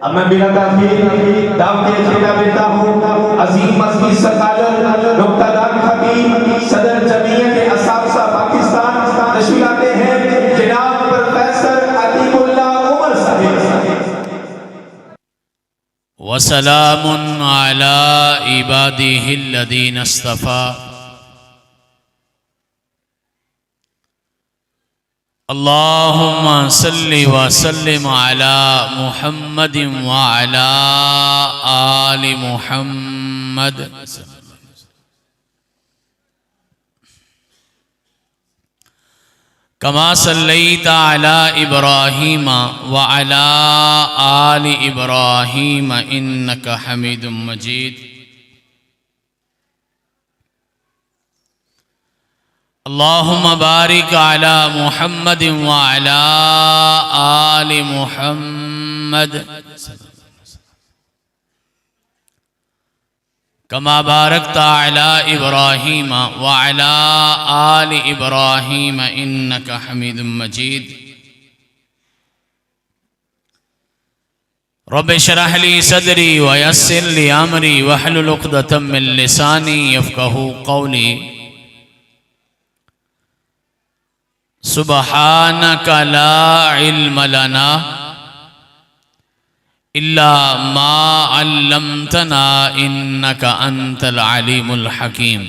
अब मैं बिना ताखीर दावत खेला देता हूँ अजीम मस्जिद सकालर नुक्तादार खतीब सदर जमीयत असातिज़ा पाकिस्तान तशरीफ लाते हैं जनाब प्रोफेसर अतीकुल्लाह उमर साहब। वसलामुन अला इबादिहिल्लज़ीना इस्तफ़ा अल्लाहुम्मा सल्लि व सल्लिम अला मुहम्मदिन व अला आलि मुहम्मद कमा सल्लैता अला इब्राहीम व अला आलि इब्राहीम इन्नका हमीदुम मजीद। अल्लाहुम्मा बारिक अला मुहम्मदिन व अला आलि मुहम्मद कमा बारकता अला इब्राहीम व अला आलि इब्राहीम इन्नका हमीदुम मजीद। रब्बि इश्रह ली सदरी व यस्सिर ली अमरी वहलुल उक़दतम मिन लिसानी यफ़क़हू क़ौली। सुब्हानका ला इल्म लना इल्ला मा अल्लमतना इन्नका अंतल अलीमुल हकीम।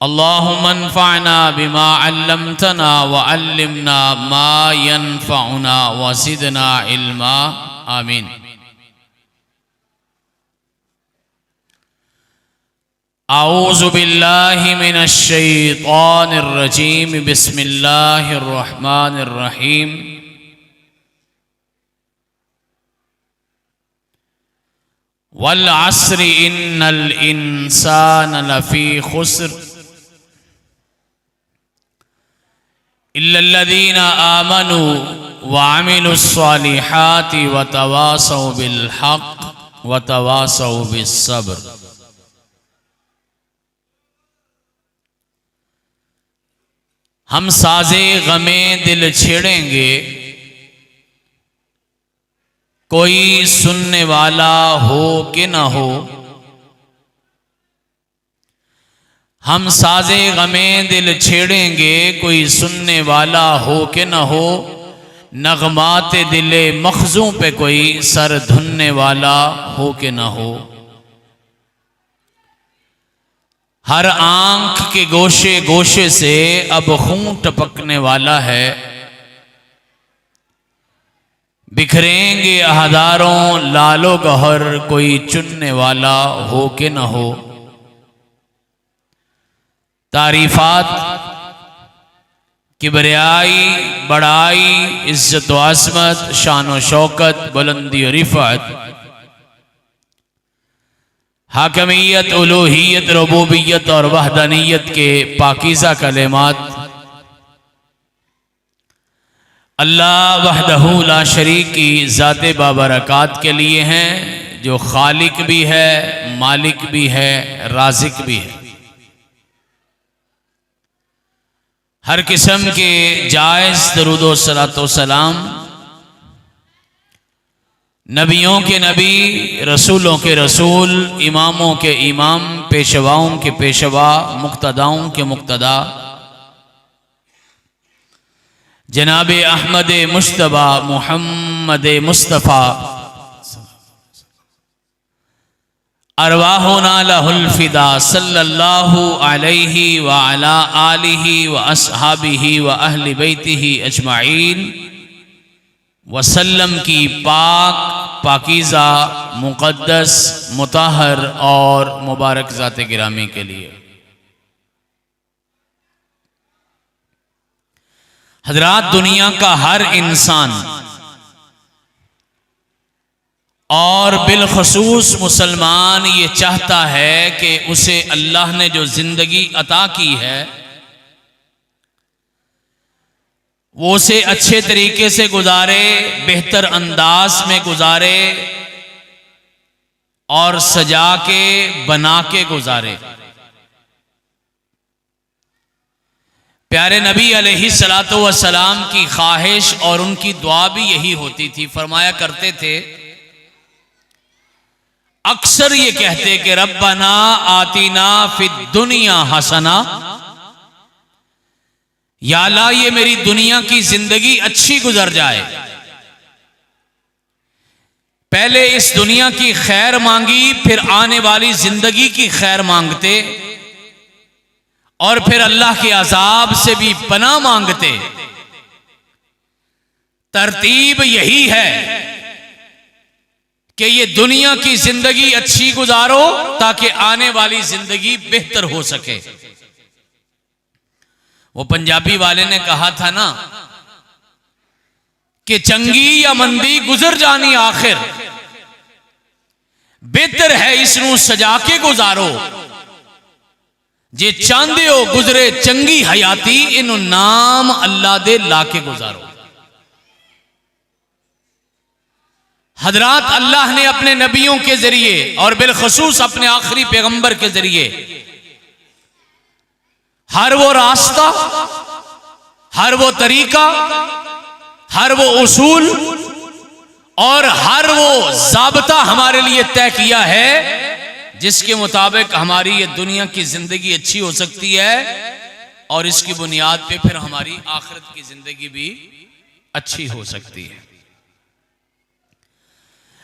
अल्लाहुम्मा अन्फ़अना बिमा अल्लमतना व अल्लिमना मा यनफ़अुना व ज़िदना इल्मा। आमीन। आऊज़ु बिल्लाहि मिनश शैतानिर रजीम बिस्मिल्लाहिर रहमानिर रहीम। वल अस्रि इन्नल इंसाना लफ़ी खुस्र इल्लल्लज़ीना आमनू व अमिलुस्सालिहाति व तवासौ बिल हक़्क़ व तवासौ बिस्सब्र। हम साज़े गमे दिल छेड़ेंगे, कोई सुनने वाला हो कि न हो। हम साज़े गमे दिल छेड़ेंगे, कोई सुनने वाला हो कि न हो। नगमाते दिले मखजूं पे कोई सर धुनने वाला हो कि न हो। हर आंख के गोशे गोशे से अब खून टपकने वाला है। बिखरेंगे हजारों लालो गहर, कोई चुनने वाला हो कि न हो। तारीफात किबरियाई बड़ाई इज्जत व अज़मत शान व शौकत बुलंदी और रिफ़अत हाकमियत उलूहियत रुबूबियत और वहदानियत के पाकीज़ा कलेमात अल्लाह वहदहू ला शरीक की ज़ाते बाबरकात के लिए हैं, जो खालिक भी है, मालिक भी है, राज़िक भी है। हर किस्म के जायज़ दरूद व सलातो व सलाम नबियों के नबी, रसूलों के रसूल, इमामों के इमाम, पेशवाओं के पेशवा, मुक्तदाओं के मुक्तदा जनाब अहमद मुश्तबा मुहम्मद मुस्तफ़ा अरवाहुना लहुल फ़िदा सल्लल्लाहु अलैहि व अला आलिहि व अस्हाबिहि व अहलि बैतिहि अजमाइन वसल्लम की पाक पाकीज़ा मुक़द्दस मुताहर और मुबारक ज़ात गिरामी के लिए। हज़रात, दुनिया का हर इंसान और बिलखसूस मुसलमान ये चाहता है कि उसे अल्लाह ने जो ज़िंदगी अता की है वो उसे अच्छे तरीके से गुजारे, बेहतर अंदाज में गुजारे और सजा के बना के गुजारे। प्यारे नबी अलैहिस्सलातु वस्सलाम की ख्वाहिश और उनकी दुआ भी यही होती थी। फरमाया करते थे, अक्सर ये कहते कि रब्बना आतिना फिद दुनिया हसना, या अल्लाह ये मेरी दुनिया की जिंदगी अच्छी गुजर जाए। पहले इस दुनिया की खैर मांगी, फिर आने वाली जिंदगी की खैर मांगते, और फिर अल्लाह के अजाब से भी पनाह मांगते। तरतीब यही है कि ये दुनिया की जिंदगी अच्छी गुजारो ताकि आने वाली जिंदगी बेहतर हो सके। वो पंजाबी वाले ने कहा था ना कि चंगी या मंदी गुजर जानी आखिर, बेहतर है इसनू सजा के गुजारो। जे चांदे हो गुजरे चंगी हयाती, इनु नाम अल्लाह दे लाके गुजारो। हजरात, अल्लाह ने अपने नबियों के जरिए और बिलखसूस अपने आखिरी पैगंबर के जरिए हर वो रास्ता, हर वो तरीका, हर वो उसूल और हर वो ज़ाब्ता हमारे लिए तय किया है जिसके मुताबिक हमारी ये दुनिया की जिंदगी अच्छी हो सकती है, और इसकी बुनियाद पे फिर हमारी आखिरत की जिंदगी भी अच्छी हो सकती है।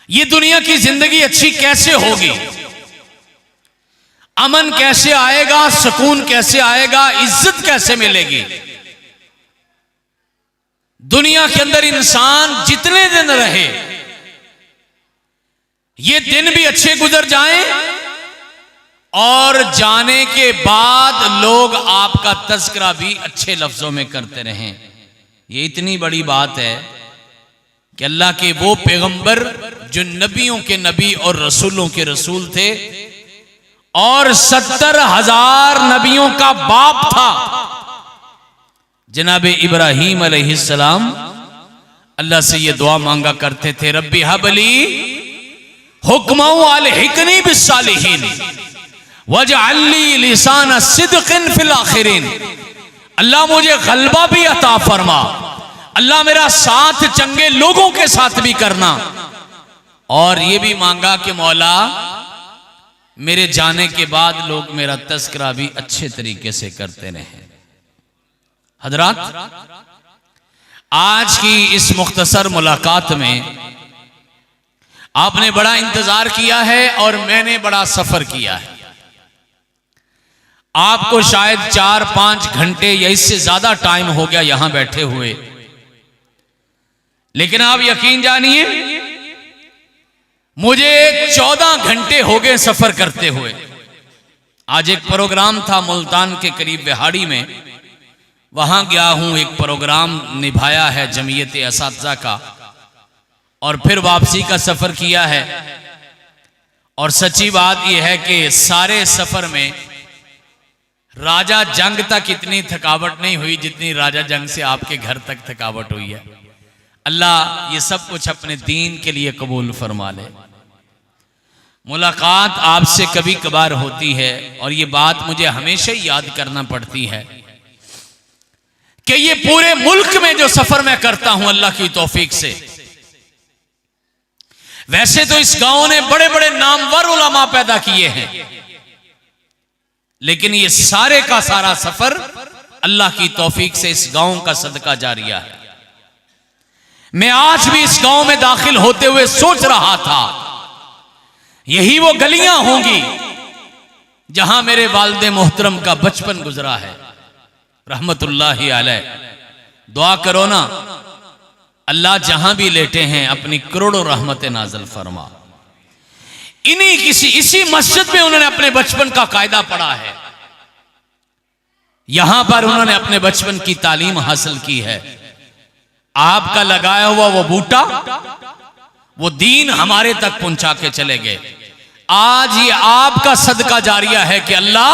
ये दुनिया की जिंदगी अच्छी कैसे होगी? अमन कैसे आएगा? सुकून कैसे आएगा? इज्जत कैसे मिलेगी? दुनिया के अंदर इंसान जितने दिन रहे, ये दिन भी अच्छे गुजर जाएं और जाने के बाद लोग आपका तज़किरा भी अच्छे लफ्जों में करते रहें। ये इतनी बड़ी बात है कि अल्लाह के वो पैगंबर जो नबियों के नबी और रसूलों के रसूल थे और 70,000 नबियों का बाप था, जनाब इब्राहीम अलैहिस्सलाम अल्लाह से ये दुआ मांगा करते थे, रब्बी हबली हुक्मा अलहिकनी बिस्सालिहीन वजअल्ली लिसान सिद्क़िन फिल आखिरीन। अल्लाह मुझे गलबा भी अता फरमा, अल्लाह मेरा साथ चंगे लोगों के साथ भी करना। और ये भी मांगा कि मौला मेरे जाने के बाद लोग मेरा तज़किरा भी अच्छे तरीके से करते रहें। हजरात, आज की इस मुख्तसर मुलाकात में आपने बड़ा इंतजार किया है और मैंने बड़ा सफर किया है। आपको शायद 4-5 घंटे या इससे ज्यादा टाइम हो गया यहां बैठे हुए, लेकिन आप यकीन जानिए मुझे 14 घंटे हो गए सफर करते हुए। आज एक प्रोग्राम था मुल्तान के करीब बिहाड़ी में, वहां गया हूं, एक प्रोग्राम निभाया है जमीयत असातिज़ा का, और फिर वापसी का सफर किया है। और सच्ची बात यह है कि सारे सफर में राजा जंग तक इतनी थकावट नहीं हुई जितनी राजा जंग से आपके घर तक थकावट हुई है। अल्लाह ये सब कुछ अपने दीन के लिए कबूल फरमा ले। मुलाकात आपसे कभी कभार होती है और ये बात मुझे हमेशा याद करना पड़ती है कि ये पूरे मुल्क में जो सफर मैं करता हूं अल्लाह की तौफीक से, वैसे तो इस गांव ने बड़े बड़े नामवर उलमा पैदा किए हैं, लेकिन ये सारे का सारा सफर अल्लाह की तौफीक से इस गांव का सदका जारिया है। मैं आज भी इस गांव में दाखिल होते हुए सोच रहा था, यही वो गलियां होंगी जहां मेरे वालिद मोहतरम का बचपन गुजरा है रहमतुल्लाहि अलैह। दुआ करो ना, अल्लाह जहां भी लेटे हैं अपनी करोड़ों रहमत नाज़िल फरमा। इसी मस्जिद में उन्होंने अपने बचपन का कायदा पढ़ा है, यहां पर उन्होंने अपने बचपन की तालीम हासिल की है। आपका लगाया हुआ वो बूटा, वो दीन हमारे तक पहुंचा के चले गए। आज ये आपका सदका जारिया है कि अल्लाह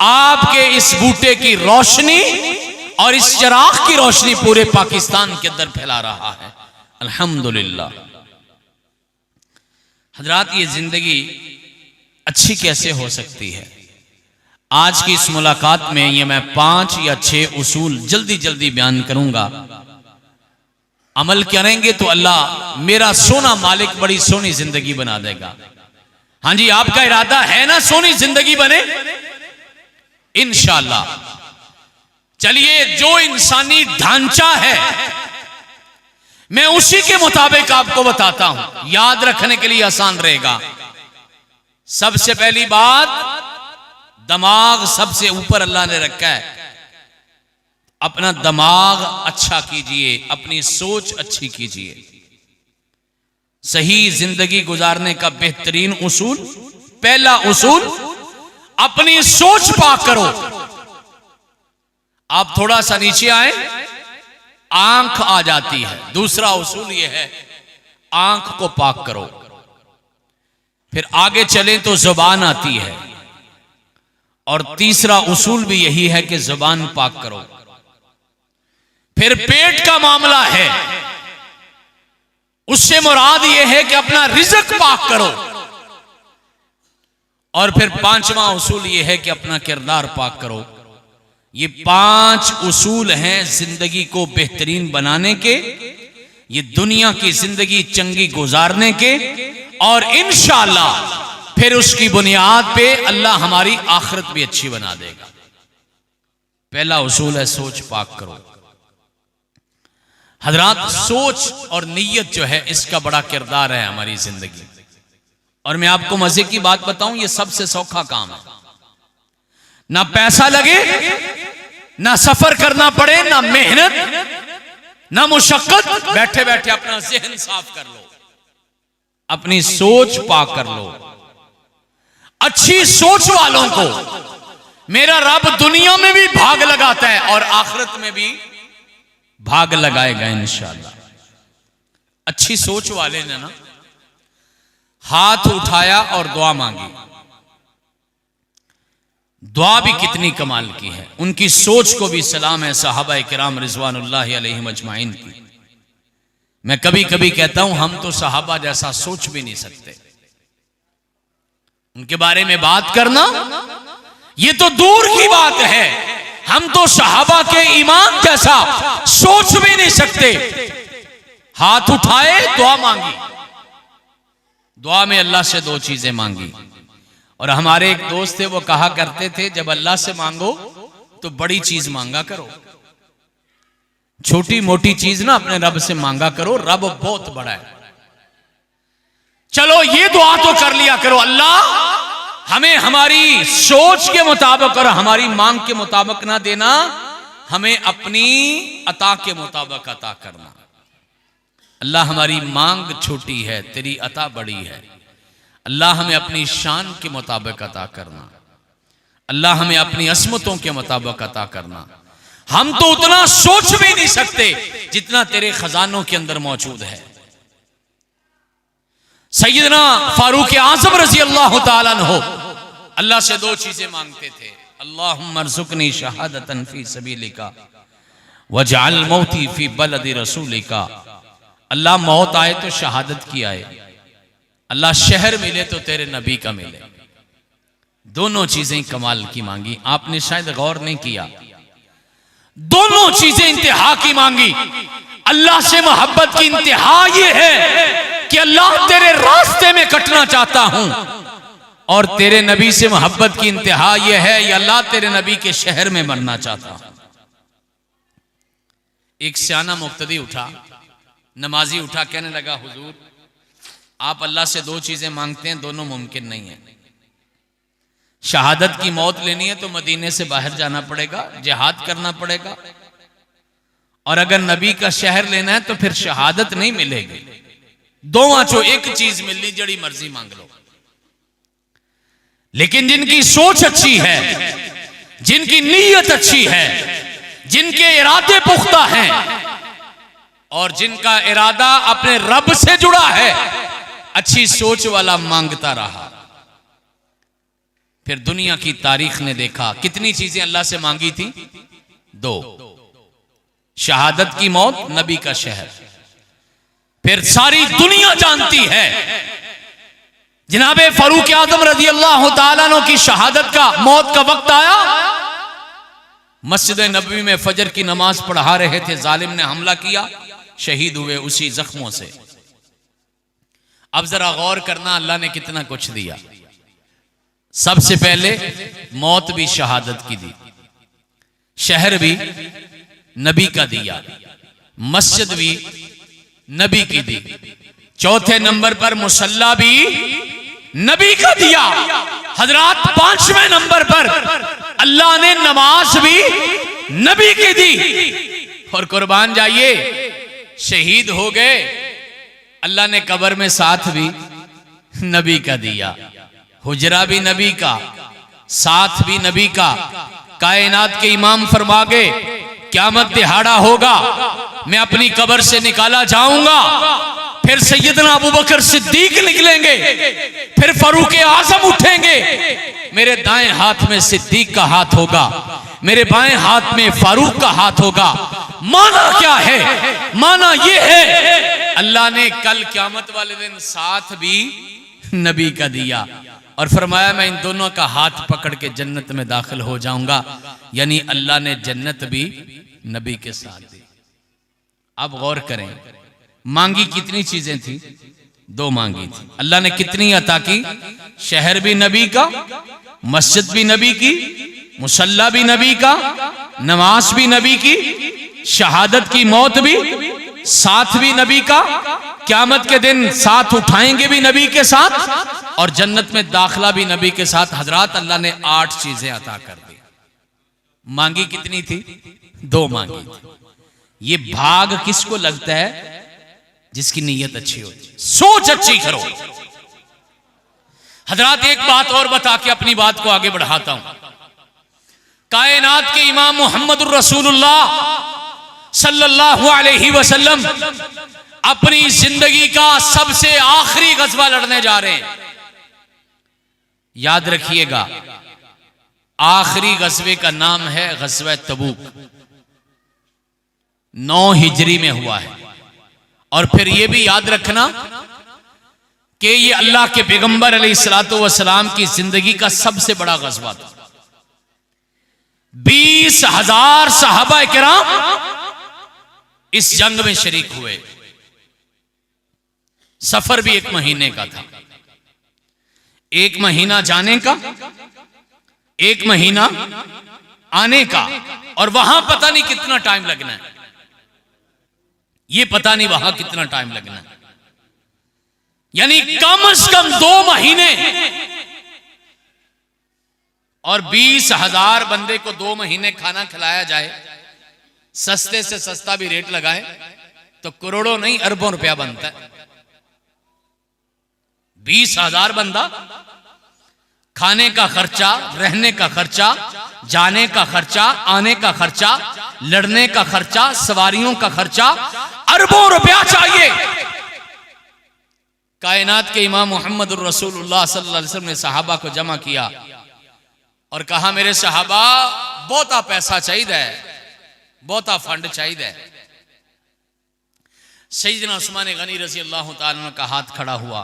आपके इस बूटे की रोशनी और इस चिराग की रोशनी पूरे पाकिस्तान के अंदर फैला रहा है, अल्हम्दुलिल्लाह। हजरात, ये जिंदगी अच्छी कैसे हो सकती है? आज की इस मुलाकात में ये मैं 5 या 6 उसूल जल्दी जल्दी बयान करूंगा। अमल करेंगे तो अल्लाह मेरा सोना मालिक बड़ी सोनी जिंदगी बना देगा। हाँ जी, आपका इरादा है ना सोनी जिंदगी बने इंशाअल्लाह। चलिए, जो इंसानी ढांचा है मैं उसी के मुताबिक आपको बताता हूं, याद रखने के लिए आसान रहेगा। सबसे पहली बात, दिमाग सबसे ऊपर अल्लाह ने रखा है। अपना दिमाग अच्छा कीजिए, अपनी सोच अच्छी कीजिए। सही जिंदगी गुजारने का बेहतरीन उसूल, पहला उसूल, अपनी सोच पाक करो। आप थोड़ा सा नीचे आए, आंख आ जाती है। दूसरा उसूल यह है, आंख को पाक करो। फिर आगे चलें तो जुबान आती है, और तीसरा उसूल भी यही है कि जुबान पाक करो। फिर पेट का मामला है, उससे मुराद यह है कि अपना रिज़्क पाक करो। और फिर 5वां उसूल यह है कि अपना किरदार पाक करो। ये 5 उसूल हैं जिंदगी को बेहतरीन बनाने के, ये दुनिया की जिंदगी चंगी गुजारने के, और इंशाअल्लाह फिर उसकी बुनियाद पे अल्लाह हमारी आखिरत भी अच्छी बना देगा। पहला उसूल है सोच पाक करो। हजरात, सोच और नीयत जो है इसका बड़ा किरदार है हमारी जिंदगी। और मैं आपको मजे की बात बताऊं, ये सबसे सौखा काम है। ना पैसा लगे, ना सफर करना पड़े, ना मेहनत, ना मुशक्कत, बैठे बैठे अपना ज़हन साफ कर लो, अपनी सोच पाक कर लो। अच्छी सोच वालों को मेरा रब दुनिया में भी भाग लगाता है और आखिरत में भी भाग लगाएगा इंशाअल्लाह। अच्छी सोच वाले ने ना हाथ उठाया और दुआ मांगी। दुआ भी कितनी कमाल की है, उनकी सोच को भी सलाम है सहाबा किराम रिजवानुल्लाह अलैहिम अजमाइन की। मैं कभी कभी कहता हूं, हम तो सहाबा जैसा सोच भी नहीं सकते। उनके बारे में बात करना ये तो दूर की बात है, हम तो सहाबा के ईमान जैसा सोच भी नहीं सकते। हाथ उठाए, दुआ मांगी। दुआ में अल्लाह से 2 चीजें मांगी। और हमारे एक दोस्त थे, वो कहा करते थे, जब अल्लाह से मांगो तो बड़ी चीज मांगा करो, छोटी मोटी चीज ना अपने रब से मांगा करो, रब बहुत बड़ा है। चलो ये दुआ तो कर लिया करो, अल्लाह हमें हमारी सोच के मुताबिक और हमारी मांग के मुताबिक ना देना, हमें अपनी अता के मुताबिक अता करना। अल्लाह हमारी मांग छोटी है, तेरी अता बड़ी है। अल्लाह हमें अपनी शान के मुताबिक अता करना, अल्लाह हमें अपनी असमतों के मुताबिक अता करना। हम तो उतना सोच भी नहीं सकते जितना तेरे खजानों के अंदर मौजूद है। सैयदना फारूक आज़म रजी अल्लाह ताला अन्हु अल्लाह से 2 चीजें मांगते थे, अल्लाहुम्मा अर्ज़ुक़नी शहादतन फी सबीलिका वजअल मौती फी बलदि रसूलिका। अल्लाह मौत आए तो शहादत की आए, अल्लाह शहर मिले तो तेरे नबी का मिले। दोनों चीजें कमाल की मांगी, आपने शायद गौर नहीं किया। दोनों चीजें इंतहा की मांगी। अल्लाह से मोहब्बत की इंतहा ये है कि अल्लाह तेरे रास्ते में कटना चाहता हूं, और तेरे नबी से मोहब्बत की इंतहा ये है या अल्लाह तेरे नबी के शहर में मरना चाहता हूं। एक सियाना मुक्तदी उठा, नमाजी उठा, कहने लगा, हुजूर आप अल्लाह से 2 चीजें मांगते हैं, दोनों मुमकिन नहीं है। शहादत की मौत लेनी है तो मदीने से बाहर जाना पड़ेगा, जिहाद करना पड़ेगा, और अगर नबी का शहर लेना है तो फिर शहादत नहीं मिलेगी। दोवां चो एक चीज मिलनी, जड़ी मर्जी मांग लो। लेकिन जिनकी सोच अच्छी है, जिनकी नीयत अच्छी है, जिनके इरादे पुख्ता हैं और जिनका इरादा अपने रब से जुड़ा है, अच्छी सोच वाला मांगता रहा। फिर दुनिया की तारीख ने देखा कितनी चीजें अल्लाह से मांगी थी, 2, शहादत की मौत, नबी का शहर। फिर सारी दुनिया जानती है जनाबे फारूक आजम रजी अल्लाह तआला अन्हु की शहादत का, मौत का वक्त आया, मस्जिद नबवी में फजर की नमाज पढ़ा रहे थे, जालिम ने हमला किया, शहीद हुए उसी जख्मों से। अब जरा गौर करना, अल्लाह ने कितना कुछ दिया। सबसे पहले मौत भी शहादत की दी, शहर भी नबी का दिया, मस्जिद भी नबी की दी, चौथे नंबर पर मुसल्ला भी नबी का दिया। हजरात, पांचवें नंबर पर अल्लाह ने नमाज भी नबी की दी। और कुर्बान जाइए, शहीद हो गए, अल्लाह ने कब्र में साथ भी नबी का दिया, हुजरा भी नबी का, साथ भी नबी का। कायनात के इमाम फरमा गए, क़यामत दिहाड़ा होगा, मैं अपनी कब्र से निकाला जाऊंगा, फिर सैयदना अबू बकर सिद्दीक निकलेंगे, फिर फारूक आजम उठेंगे, मेरे दाएं हाथ में सिद्दीक का हाथ होगा, मेरे बाएं हाथ में फारूक का हाथ होगा। माना क्या है? माना ये है, अल्लाह ने कल क़यामत वाले दिन साथ भी नबी का दिया और फरमाया मैं इन दोनों का हाथ पकड़ के जन्नत में दाखिल हो जाऊंगा। यानी अल्लाह ने जन्नत भी नबी के साथ दी। अब गौर करें, मांगी कितनी चीजें थी? दो मांगी थी। अल्लाह ने कितनी अता की? शहर भी नबी का, मस्जिद भी नबी की, मुसल्ला भी नबी का, नमाज भी नबी की, शहादत की मौत भी, साथ भी नबी का, क़यामत के दिन साथ उठाएंगे भी नबी के साथ, और जन्नत में दाखिला भी नबी के साथ। हजरात, अल्लाह ने 8 चीजें अता कर दी। मांगी कितनी थी? 2 मांगी थी। ये भाग किसको लगता है? जिसकी नीयत अच्छी होती, सोच अच्छी करो। हजरात, एक बात और बता के अपनी बात को आगे बढ़ाता हूं। कायनात के इमाम मोहम्मद रसूलुल्लाह सल्लल्लाहु अलैहि वसल्लम अपनी जिंदगी का सबसे आखिरी गजवा लड़ने जा रहे हैं। याद रखिएगा, आखिरी गजवे का नाम है गजवा तबूक। 9 हिजरी में हुआ है। और फिर यह भी याद रखना कि ये अल्लाह के पैगंबर अलैहिस्सलातु वस्सलाम की जिंदगी का सबसे बड़ा गजवा था। 20,000 सहाबा किराम इस जंग में शरीक हुए। सफर भी 1 महीने का था। 1 महीना जाने का, 1 महीना आने का, और वहां पता नहीं कितना टाइम लगना है। ये पता नहीं वहां कितना टाइम लगना है। यानी कम से कम 2 महीने। और 20,000 बंदे को 2 महीने खाना खिलाया जाए, सस्ते से सस्ता भी रेट लगाए तो करोड़ों नहीं अरबों रुपया बनता है। 20,000 बंदा, खाने का खर्चा, रहने का खर्चा, जाने का खर्चा, आने का खर्चा, लड़ने का खर्चा, सवारियों का खर्चा, अरबों रुपया चाहिए। कायनात के इमाम मोहम्मद रसूलुल्लाह सल्लल्लाहु अलैहि वसल्लम ने सहाबा को जमा किया और कहा, मेरे सहाबा, बहुता पैसा चाहिए, बहुता फंड चाहिए। सैयदना उस्मान गनी रज़ी अल्लाह तआला अन्हु का हाथ खड़ा हुआ,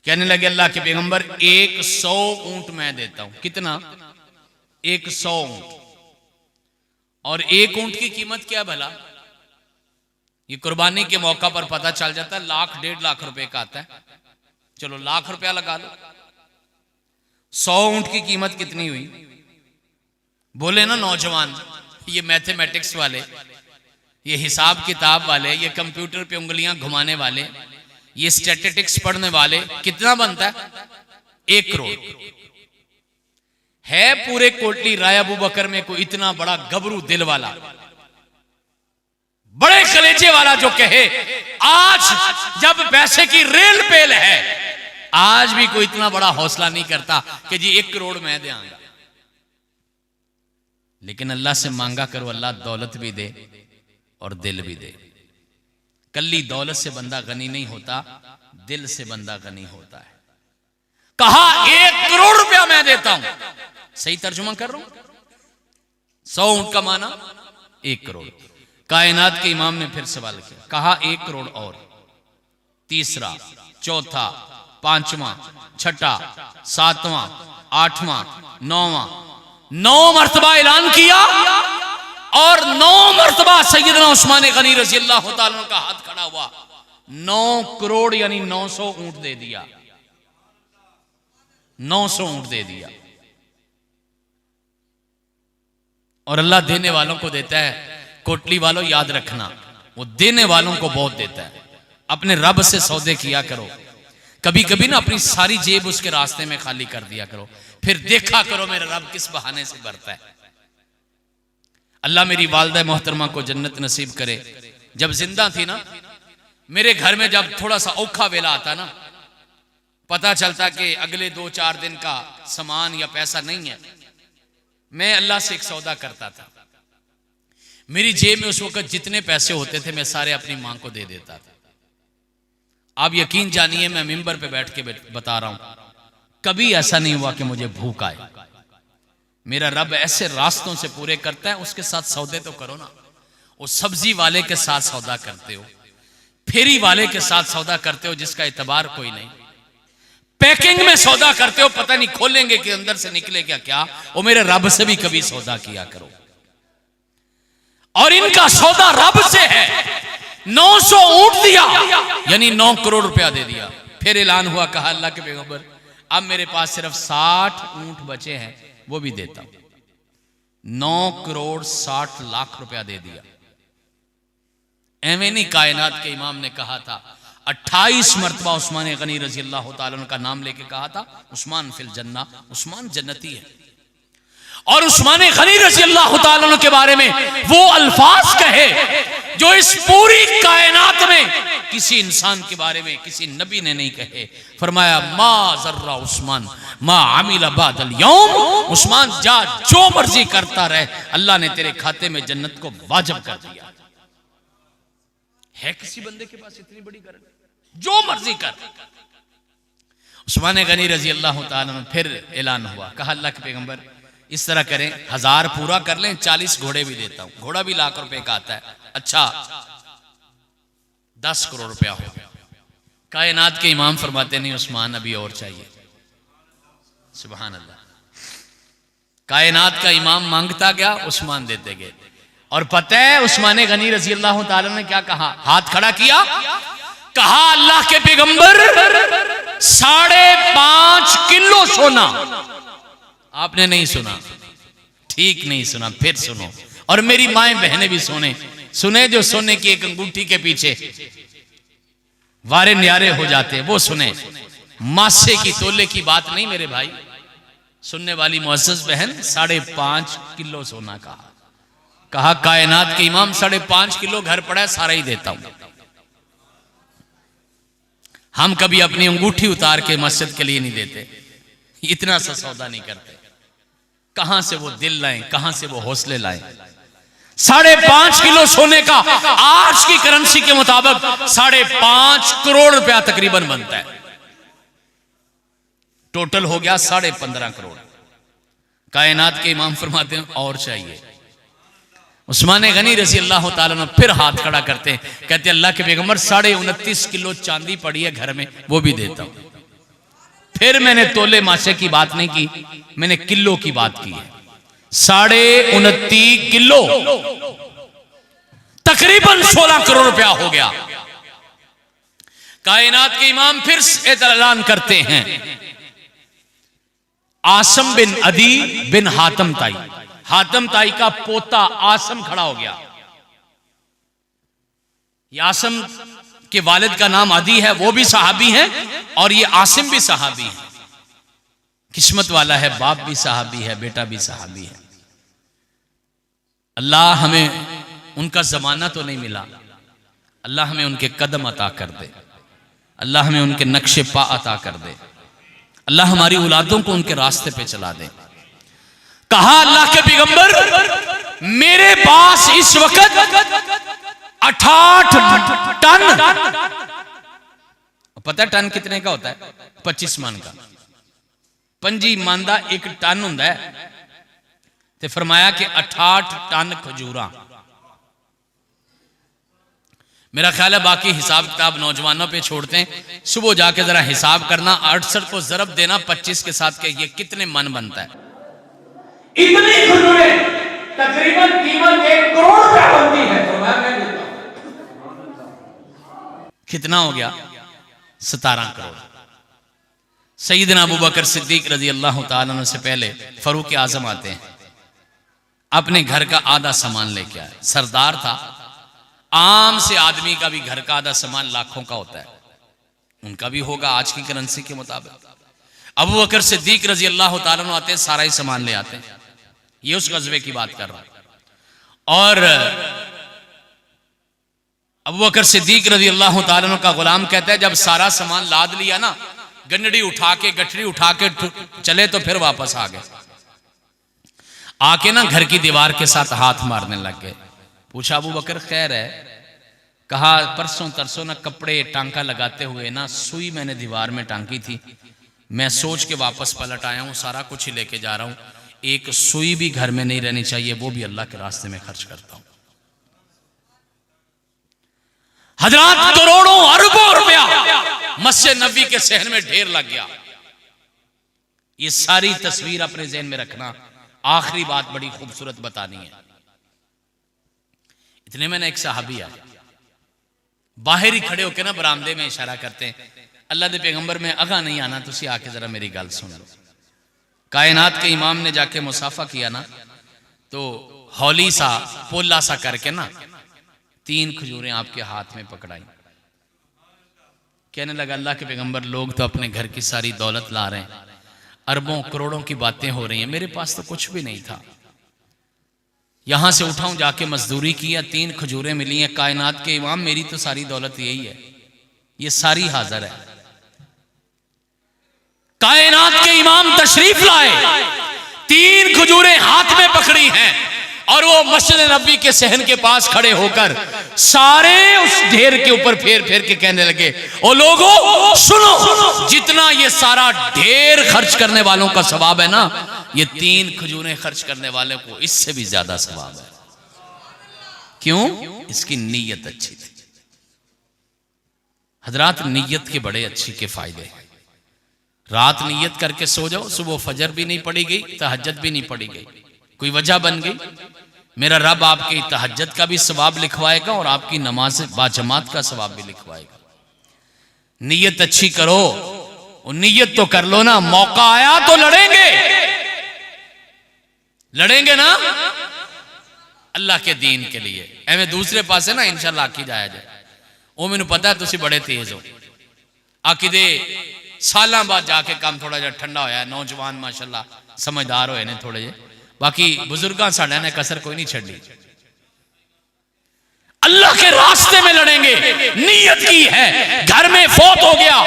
कहने लगे, अल्लाह के पैगंबर, 100 ऊंट मैं देता हूं। कितना? 100 ऊंट। और 1 ऊंट की कीमत क्या भला? ये कुर्बानी के मौका पर पता चल जाता है, 1,00,000 1.5 लाख रुपए का आता है। चलो 1,00,000 रुपया लगा लो। 100 ऊंट की कीमत कितनी हुई? बोले ना नौजवान, ये मैथमेटिक्स वाले, ये हिसाब किताब वाले, ये कंप्यूटर पे उंगलियां घुमाने वाले, ये स्टैटिस्टिक्स पढ़ने वाले, कितना बनता है? 1 करोड़। है पूरे कोटली राय अबू बकर में कोई इतना बड़ा गबरू दिल वाला, बड़े कलेजे वाला, जो कहे आज जब पैसे की रेल पेल है, आज भी कोई इतना बड़ा हौसला नहीं करता कि जी 1 करोड़ मैं देंगा। लेकिन अल्लाह से मांगा करो, अल्लाह दौलत भी दे और दिल भी दे। कल्ली दौलत से बंदा गनी नहीं होता, दिल से बंदा गनी होता है। कहा 1 करोड़ रुपया मैं देता हूं। सही तर्जुमा कर रहा हूं। 100 ऊंट का माना 1 करोड़। कायनात के इमाम ने फिर सवाल किया, कहा 1 करोड़ और, तीसरा, चौथा, पांचवा, छठा, सातवां, आठवां, नौवां, 9 मरतबा ऐलान किया और 9 मरतबा सैयदना उस्मान गनी रजी अल्लाह तआला अन्हु का हाथ खड़ा हुआ। 9 करोड़ यानी 900 ऊंट दे दिया, 900 ऊंट दे दिया। और अल्लाह देने वालों को देता है। कोटली वालों याद रखना, वो देने वालों को बहुत देता है। अपने रब से सौदे किया करो। कभी कभी ना अपनी सारी जेब उसके रास्ते में खाली कर दिया करो, फिर देखा करो मेरा रब किस बहाने से भरता है। अल्लाह मेरी वालदा मोहतरमा को जन्नत नसीब करे। जब जिंदा थी ना, मेरे घर में जब थोड़ा सा औखा वेला आता ना, पता चलता कि अगले 2-4 दिन का सामान या पैसा नहीं है, मैं अल्लाह से एक सौदा करता था। मेरी जेब में उस वक्त जितने पैसे होते थे मैं सारे अपनी मां को दे देता था। आप यकीन जानिए, मैं मिंबर पे बैठ के बता रहा हूं, कभी ऐसा नहीं हुआ कि मुझे भूख आए। मेरा रब ऐसे रास्तों से पूरे करता है। उसके साथ सौदे तो करो ना। वो सब्जी वाले के साथ सौदा करते हो, फेरी वाले के साथ सौदा करते हो जिसका एतबार कोई नहीं, पैकिंग में सौदा करते हो, पता नहीं खोलेंगे कि अंदर से निकले क्या क्या। वो मेरे रब से भी कभी सौदा किया करो। और इनका सौदा रब से है। 900 ऊंट दिया यानी 9 करोड़ रुपया दे दिया। फिर ऐलान हुआ, कहा अल्लाह के पैगंबर अब मेरे पास सिर्फ 60 ऊंट बचे हैं, वो भी देता हूं। 9 करोड़ 60 लाख रुपया दे दिया। एवं नहीं, कायनात के इमाम ने कहा था, 28 मरतबा उस्मान गनी रजी अल्लाह तआला अन्हु का नाम लेके कहा था, उस्मान फिल जन्ना, उस्मान जन्नती है। और उस्मान गनी रजी अल्लाह तआला अन्हु के बारे में वो अल्फाज कहे जो इस पूरी कायनात में किसी इंसान के बारे में किसी नबी ने नहीं कहे। फरमाया, मा जर्रा उस्मान मा अमिला बादल यौम, उस्मान जा जो मर्जी करता रहे, अल्लाह ने तेरे खाते में जन्नत को वाजिब कर दिया। है किसी बंदे के पास इतनी बड़ी गारंटी? जो मर्जी कर। उस्मान गनी रजी अल्लाह तआला अन्हु फिर ऐलान हुआ, कहा अल्लाह के पैगंबर इस तरह करें, 1000 पूरा कर लें, 40 घोड़े भी देता हूं। घोड़ा भी लाख रुपए का आता है। अच्छा, 10 करोड़ रुपया हो गया। कायनात के इमाम फरमाते नहीं उस्मान अभी और चाहिए। सुभान अल्लाह। कायनात का इमाम मांगता गया, उस्मान देते गए। और पता है उस्मान गनी रजी अल्लाह तआला ने क्या कहा? हाथ खड़ा किया, कहा अल्लाह के पैगंबर 5.5 किलो सोना। आपने नहीं सुना, ठीक नहीं सुना, फिर सुनो। और मेरी माएं बहनें भी सुने जो सोने की एक अंगूठी के पीछे वारे न्यारे हो जाते, वो सुने। मासे की तोले की बात नहीं मेरे भाई। सुनने वाली मुअज़्ज़ज़ बहन 5.5 किलो सोना कहा कायनात के इमाम 5.5 किलो घर पड़ा है, सारा ही देता हूं। हम कभी अपनी अंगूठी उतार के मस्जिद के लिए नहीं देते, इतना सा सौदा नहीं करते। कहां से वो दिल लाएं, कहां से वो हौसले लाएं? 5.5 किलो सोने का आज की करेंसी के मुताबिक 5.5 करोड़ रुपया तकरीबन बनता है। टोटल हो गया 15.5 करोड़। कायनात के इमाम फरमाते हैं और चाहिए। उस्मान गनी रजी अल्लाह तआला ने फिर हाथ खड़ा करते हैं, कहते हैं अल्लाह के पैगंबर 29.5 किलो चांदी पड़ी है घर में, वो भी देता हूं। फिर मैंने तोले मासे की बात नहीं की, मैंने किलो की बात की है। 29.5 किलो तकरीबन 16 करोड़ रुपया हो गया। कायनात के इमाम फिर ऐलान करते हैं, आसम बिन अदी बिन हातम ताई, हातम ताई का पोता आसम खड़ा हो गया। ये आसम के वालिद का नाम अदी है, वो भी सहाबी हैं, और ये आसिम भी सहाबी है। किस्मत वाला है, बाप भी सहाबी है, बेटा भी सहाबी है। अल्लाह हमें उनका जमाना तो नहीं मिला, अल्लाह हमें उनके कदम अता कर दे, अल्लाह हमें उनके नक्शे पा अता कर दे, अल्लाह हमारी औलादों को उनके रास्ते पे चला दे। कहा अल्लाह के पैगंबर मेरे पास इस वक्त 68 टन, पता है टन कितने का होता है? 25 मन का। 25 मन का 1 टन होता है। ते फरमाया कि 68 टन खजूरा मेरा ख्याल है बाकी हिसाब किताब नौजवानों पे छोड़ते हैं, सुबह जाके जरा हिसाब करना, 68 को जरब देना 25 के साथ के, ये कितने मन बनता है। इतनी खजूरें तकरीबन कीमत 1 करोड़ रुपया बनती है, तो मैं देता हूं। कितना हो गया? 17 करोड़। सईदना अबू बकर सिद्दीक रजी अल्लाह तआला अन्हु से पहले फरूक आजम आते हैं, अपने घर का आधा सामान लेके आए। सरदार था, आम से आदमी का भी घर का आधा सामान लाखों का होता है, उनका भी होगा आज की करेंसी के मुताबिक। अबू बकर सिद्दीक रजी अल्लाह तआला अन्हु आते हैं, सारा ही सामान ले आते हैं। ये उस गज़वे की बात कर रहा हूं। और अबू बकर सिद्दीक रजी अल्लाह तआला अन्हु का गुलाम कहता है, जब सारा सामान लाद लिया ना, गंडड़ी उठा के गठरी उठा के चले तो फिर वापस आ गए। आके ना घर की दीवार के साथ हाथ मारने लग गए। पूछा अबू बकर खैर है? कहा परसों तरसों ना कपड़े टांका लगाते हुए ना सुई मैंने दीवार में टांकी थी, मैं सोच के वापस पलट आया हूं, सारा कुछ ही लेके जा रहा हूं, एक सुई भी घर में नहीं रहनी चाहिए, वो भी अल्लाह के रास्ते में खर्च करता हूं। हजरात करोड़ों अरबों रुपया मस्जिद नबी के सहन में ढेर लग गया। ये सारी तस्वीर अपने ज़हन में रखना। आखिरी बात बड़ी खूबसूरत बतानी है। इतने में ना एक सहाबी आए, बाहर ही खड़े होकर ना बरामदे में इशारा करते हैं, अल्लाह दे पैगंबर में अगा नहीं आना, तुसी आके जरा मेरी गल सुन लो। कायनात के इमाम ने जाके मुसाफा किया ना, तो हौली सा पोला सा करके ना 3 खजूरें आपके हाथ में पकड़ाई। कहने लगा अल्लाह के पैगंबर, लोग तो अपने घर की सारी दौलत ला रहे हैं, अरबों करोड़ों की बातें हो रही हैं, मेरे पास तो कुछ भी नहीं था। यहां से उठाऊं, जाके मजदूरी किया, 3 खजूरें मिली हैं। कायनात के इमाम, मेरी तो सारी दौलत यही है, ये सारी हाजिर है। कायनात के इमाम तशरीफ लाए, 3 खजूरें हाथ में पकड़ी हैं, और वो मस्जिद नबी के सहन के पास खड़े होकर सारे उस ढेर के ऊपर फेर फेर के कहने लगे, ओ लोगों सुनो, जितना ये सारा ढेर खर्च करने वालों का सवाब है ना, ये 3 खजूरें खर्च करने वाले को इससे भी ज्यादा सवाब है। क्यों? इसकी नीयत अच्छी थी। हजरात, नीयत के बड़े अच्छी के फायदे हैं। रात नीयत करके सो जाओ, सुबह फजर भी नहीं पड़ी गई, तहज्जुद भी नहीं पड़ी गई, कोई वजह बन गई, मेरा रब आपकी तहज्जुद का भी सवाब लिखवाएगा और आपकी नमाज बाजमात का सवाब भी लिखवाएगा। नीयत अच्छी करो, और नीयत तो कर लो ना, मौका आया तो लड़ेंगे, लड़ेंगे ना अल्लाह के दीन के लिए। एवं दूसरे पासे ना इंशाल्लाह आकी जाया जाए, वो मैनू पता है तुसी बड़े तेज हो, आकिदे सालां बाद जाके काम थोड़ा जा ठंडा होया, नौजवान माशाल्लाह समझदार होए ने थोड़े जे, बाकी बुजुर्गां साडा ने कसर कोई नहीं छड़ी। अल्लाह के रास्ते में लड़ेंगे, नीयत की है। घर में फौत हो गया,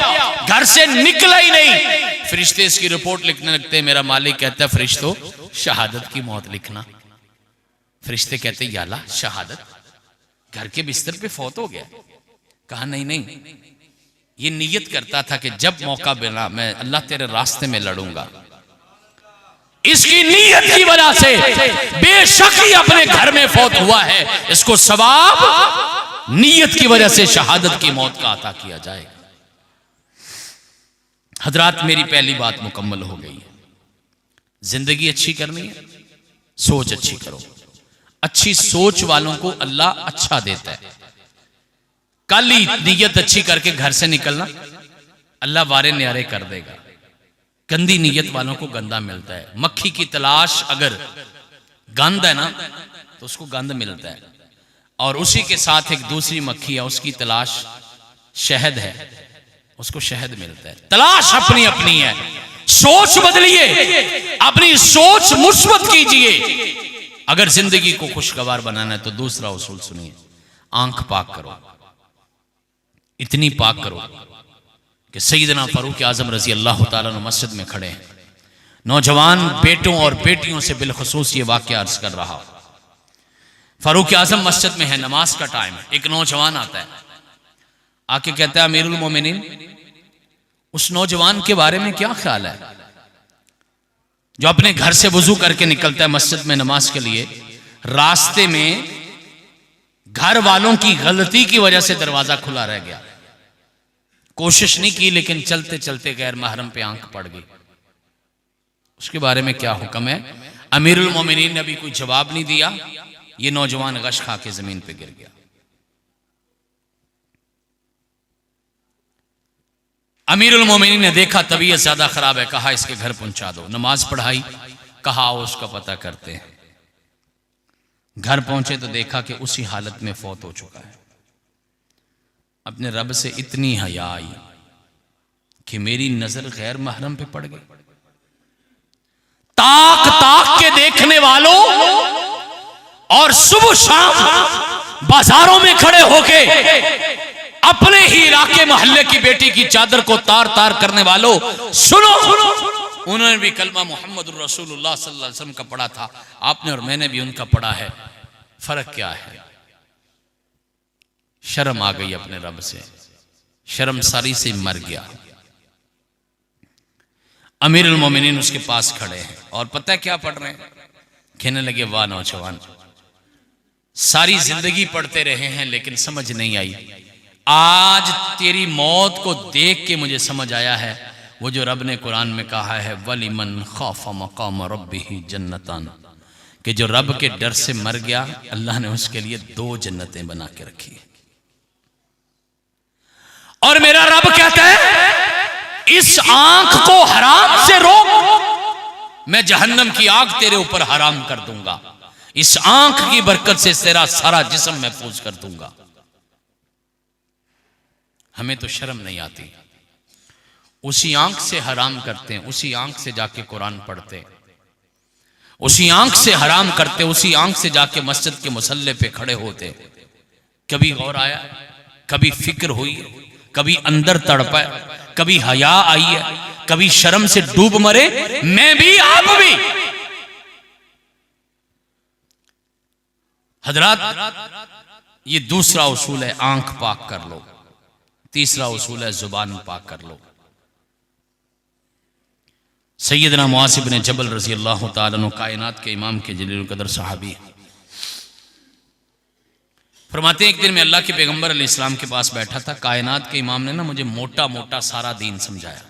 घर से निकला ही नहीं, फरिश्ते इसकी रिपोर्ट लिखने लगते हैं। मेरा मालिक कहता है फरिश्तों शहादत की मौत लिखना। फरिश्ते कहते या अल्लाह शहादत, घर के बिस्तर पे फौत हो गया। कहा नहीं नहीं, ये नीयत करता था कि जब मौका मिला मैं अल्लाह तेरे रास्ते में लड़ूंगा। इसकी नीयत की वजह से बेशक ही अपने घर में फौत हुआ है, इसको सवाब नीयत की वजह से शहादत की मौत का अता किया जाएगा। हजरात, मेरी पहली बात मुकम्मल हो गई है। जिंदगी अच्छी करनी है, सोच अच्छी करो। अच्छी सोच वालों को अल्लाह अच्छा देता है। कल ही नीयत अच्छी करके घर से निकलना, अल्लाह वारे न्यारे कर देगा। गंदी नीयत वालों को गंदा मिलता है। मक्खी की तलाश अगर गंद है ना, तो उसको गंद मिलता है, और उसी के साथ एक दूसरी मक्खी है, उसकी तलाश शहद है, उसको शहद मिलता है। तलाश अपनी अपनी है। सोच बदलिए, अपनी सोच मुस्बत कीजिए। अगर जिंदगी को खुशगवार बनाना है तो दूसरा उसूल सुनिए, आंख पाक करो, इतनी पाक करो कि सैयदना फारूक आजम रजी अल्लाह ताला अन्हु मस्जिद में खड़े हैं। नौजवान बेटों और बेटियों से बिलखुसूस ये वाक़या अर्ज कर रहा। फारूक आजम मस्जिद में है, नमाज का टाइम है। एक नौजवान आता है, आके कहता है अमीरुल मोमिनीन, उस नौजवान के बारे में क्या ख्याल है जो अपने घर से वजू करके निकलता है मस्जिद में नमाज के लिए, रास्ते में घर वालों की गलती की वजह से दरवाजा खुला रह गया, कोशिश नहीं की, लेकिन चलते चलते गैर महरम पे आंख पड़ गई। उसके बारे में क्या हुक्म है? अमीरुल मोमिनीन ने अभी कोई जवाब नहीं दिया, ये नौजवान गश खा के जमीन पे गिर गया। अमीरुल मोमिनीन ने देखा तबीयत ज्यादा खराब है, कहा इसके घर पहुंचा दो। नमाज पढ़ाई, कहा आओ उसका पता करते हैं। घर पहुंचे तो देखा कि उसी हालत में फौत हो चुका है। अपने रब से इतनी हया आई कि मेरी नजर गैर महरम पे पड़ गई। ताक ताक के देखने वालों और सुबह शाम बाजारों में खड़े होके अपने ही इलाके मोहल्ले की बेटी की चादर को तार तार करने वालों, सुनो, उन्होंने भी कलमा मुहम्मदुर रसूलुल्लाह सल्लल्लाहु अलैहि वसल्लम का पढ़ा था, आपने और मैंने भी उनका पढ़ा है। फर्क क्या है? शर्म आ गई अपने रब से, शर्मसारी से मर गया। अमीरुल मोमिनीन उसके पास खड़े हैं और पता है क्या पढ़ रहे हैं? कहने लगे वाह नौजवान, सारी जिंदगी पढ़ते रहे हैं लेकिन समझ नहीं आई। आज तेरी मौत को देख के मुझे समझ आया है वो जो रब ने कुरान में कहा है, वलिमन खौफ मकाम रब्बिही जन्नतान, कि जो रब के डर से मर गया अल्लाह ने उसके लिए 2 जन्नतें बना के रखी। और मेरा रब कहता है इस आंख को हराम से रोक, मैं जहन्नम की आग तेरे ऊपर हराम कर दूंगा। इस आंख की बरकत से तेरा सारा जिस्म महफूज कर दूंगा। हमें तो शर्म नहीं आती, उसी आंख से हराम करते हैं, उसी आंख से जाके कुरान पढ़ते हैं, उसी आंख से हराम करते, उसी आंख से जाके मस्जिद के मुसल्ले पे खड़े होते। कभी गौर आया, कभी फिक्र हुई, कभी अंदर तड़पा, कभी हया आई है, कभी शर्म से डूब मरे, मैं भी आप भी। हजरात, ये दूसरा उसूल है, आंख पाक कर लो। तीसरा उसूल है, जुबान पाक कर लो। सैयदना मुआज़ इब्न जबल रज़ी अल्लाह तआला अन्हु कायनात के इमाम के जलील कदर सहाबी फरमाते हैं, एक दिन मैं अल्लाह के पैगंबर अलैहिस्सलाम के पास बैठा था। कायनात के इमाम ने ना मुझे मोटा मोटा सारा दीन समझाया।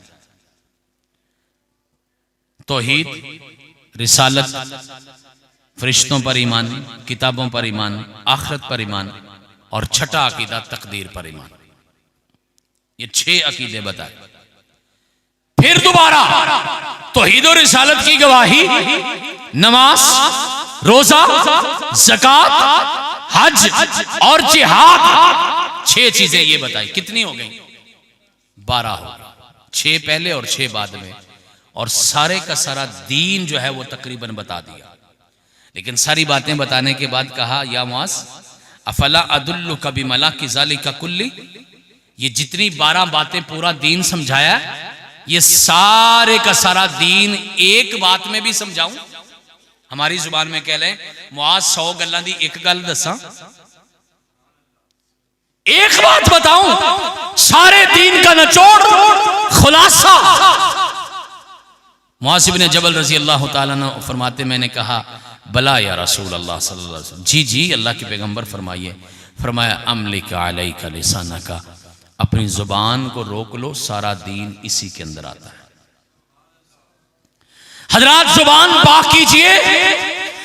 तौहीद, रिसालत, फरिश्तों पर ईमान, किताबों पर ईमान, आखिरत पर ईमान, और छठा अकीदा तकदीर पर ईमान। ये 6 अकीदे बताए। फिर दोबारा तौहीद और रिसालत की गवाही, नमाज, रोजा, ज़कात, हज और जिहाद, 6 चीजें ये बताई। कितनी हो गई? 12 हो गई। 6 पहले और 6 बाद में, और सारे का सारा दीन जो है वो तकरीबन बता दिया। लेकिन सारी बातें बताने के बाद कहा, या मुआज़ अफला अदुल्लुका बिमलाकी ज़ालिका कुल्ली, ये जितनी 12 बातें पूरा दीन समझाया, ये सारे का सारा दीन एक बात में भी समझाऊं? हमारी जुबान में कह लें, मुआज़ 100 गल्लां दी एक गल दसा, एक बात बताऊं, सारे दीन का निचोड़, खुलासा। मुआज़ इब्न जबल रज़ी अल्लाह तआला अन्हु फरमाते, मैंने कहा बला या रसूल अल्लाह सल्लल्लाहु अलैहि वसल्लम, जी जी अल्लाह के पैगंबर फरमाइए। फरमाया अमलिका अलैका लिसानका, अपनी जुबान को रोक लो, सारा दीन इसी के अंदर आता है। हजरात, जुबान पाक कीजिए।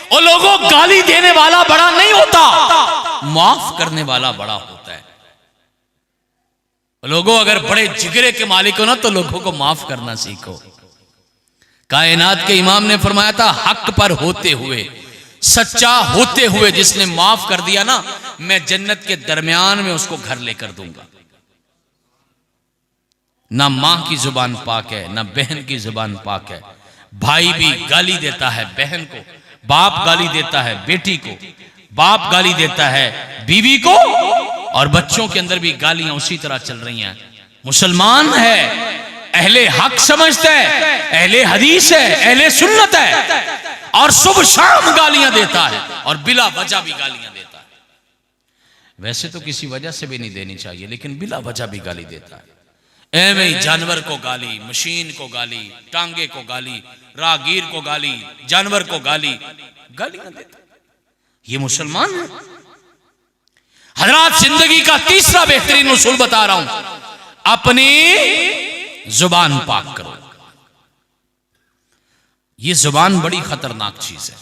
और लोगों, गाली देने वाला बड़ा नहीं होता, माफ करने वाला बड़ा होता है। लोगों, अगर बड़े जिगरे के मालिक हो ना तो लोगों को माफ करना सीखो। कायनात के इमाम ने फरमाया था, हक पर होते हुए, सच्चा होते हुए जिसने माफ कर दिया ना, मैं जन्नत के दरमियान में उसको घर लेकर दूंगा। ना मां की जुबान पाक है, ना बहन की जुबान पाक है। भाई भी गाली देता है बहन को, बाप गाली देता है बेटी को, बाप गाली देता है बीवी को, और बच्चों के अंदर भी गालियां उसी तरह चल रही हैं। मुसलमान है, अहले हक समझता है, अहले हदीस है, अहले सुन्नत है, और सुबह शाम गालियां देता है, और बिला वजह भी गालियां देता है। वैसे तो किसी वजह से भी नहीं देनी चाहिए, लेकिन बिला वजह भी गाली देता है। एवं ही जानवर को गाली, मशीन को गाली, टांगे को गाली, राहगीर को गाली, जानवर को गाली, गालियां देता। ये मुसलमान है। हजरात, जिंदगी का तीसरा बेहतरीन उसूल बता रहा हूं, अपनी जुबान पाक करो। ये जुबान बड़ी खतरनाक चीज है।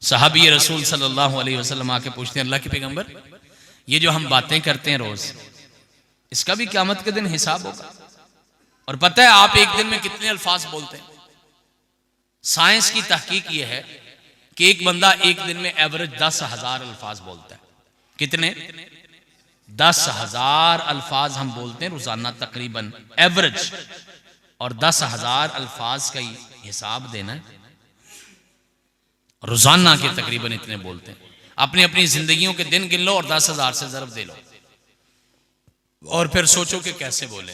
सहाबी रसूल सल्लल्लाहु अलैहि वसल्लम आके पूछते हैं, अल्लाह के पैगंबर, ये जो हम बातें करते हैं रोज, इसका भी क़यामत के दिन हिसाब होगा? और पता है आप एक दिन में कितने अल्फाज बोलते हैं? साइंस की तहकीक ये है कि एक बंदा एक दिन में एवरेज 10,000 अल्फाज बोलता है। कितने? 10,000 अल्फाज हम बोलते हैं रोजाना तकरीबन, एवरेज। और 10,000 अल्फाज का हिसाब देना है, रोजाना के तकरीबन इतने बोलते हैं। अपनी अपनी जिंदगियों के दिन गिन लो और 10,000 से ज़रब दे लो और फिर सोचो कि कैसे बोले।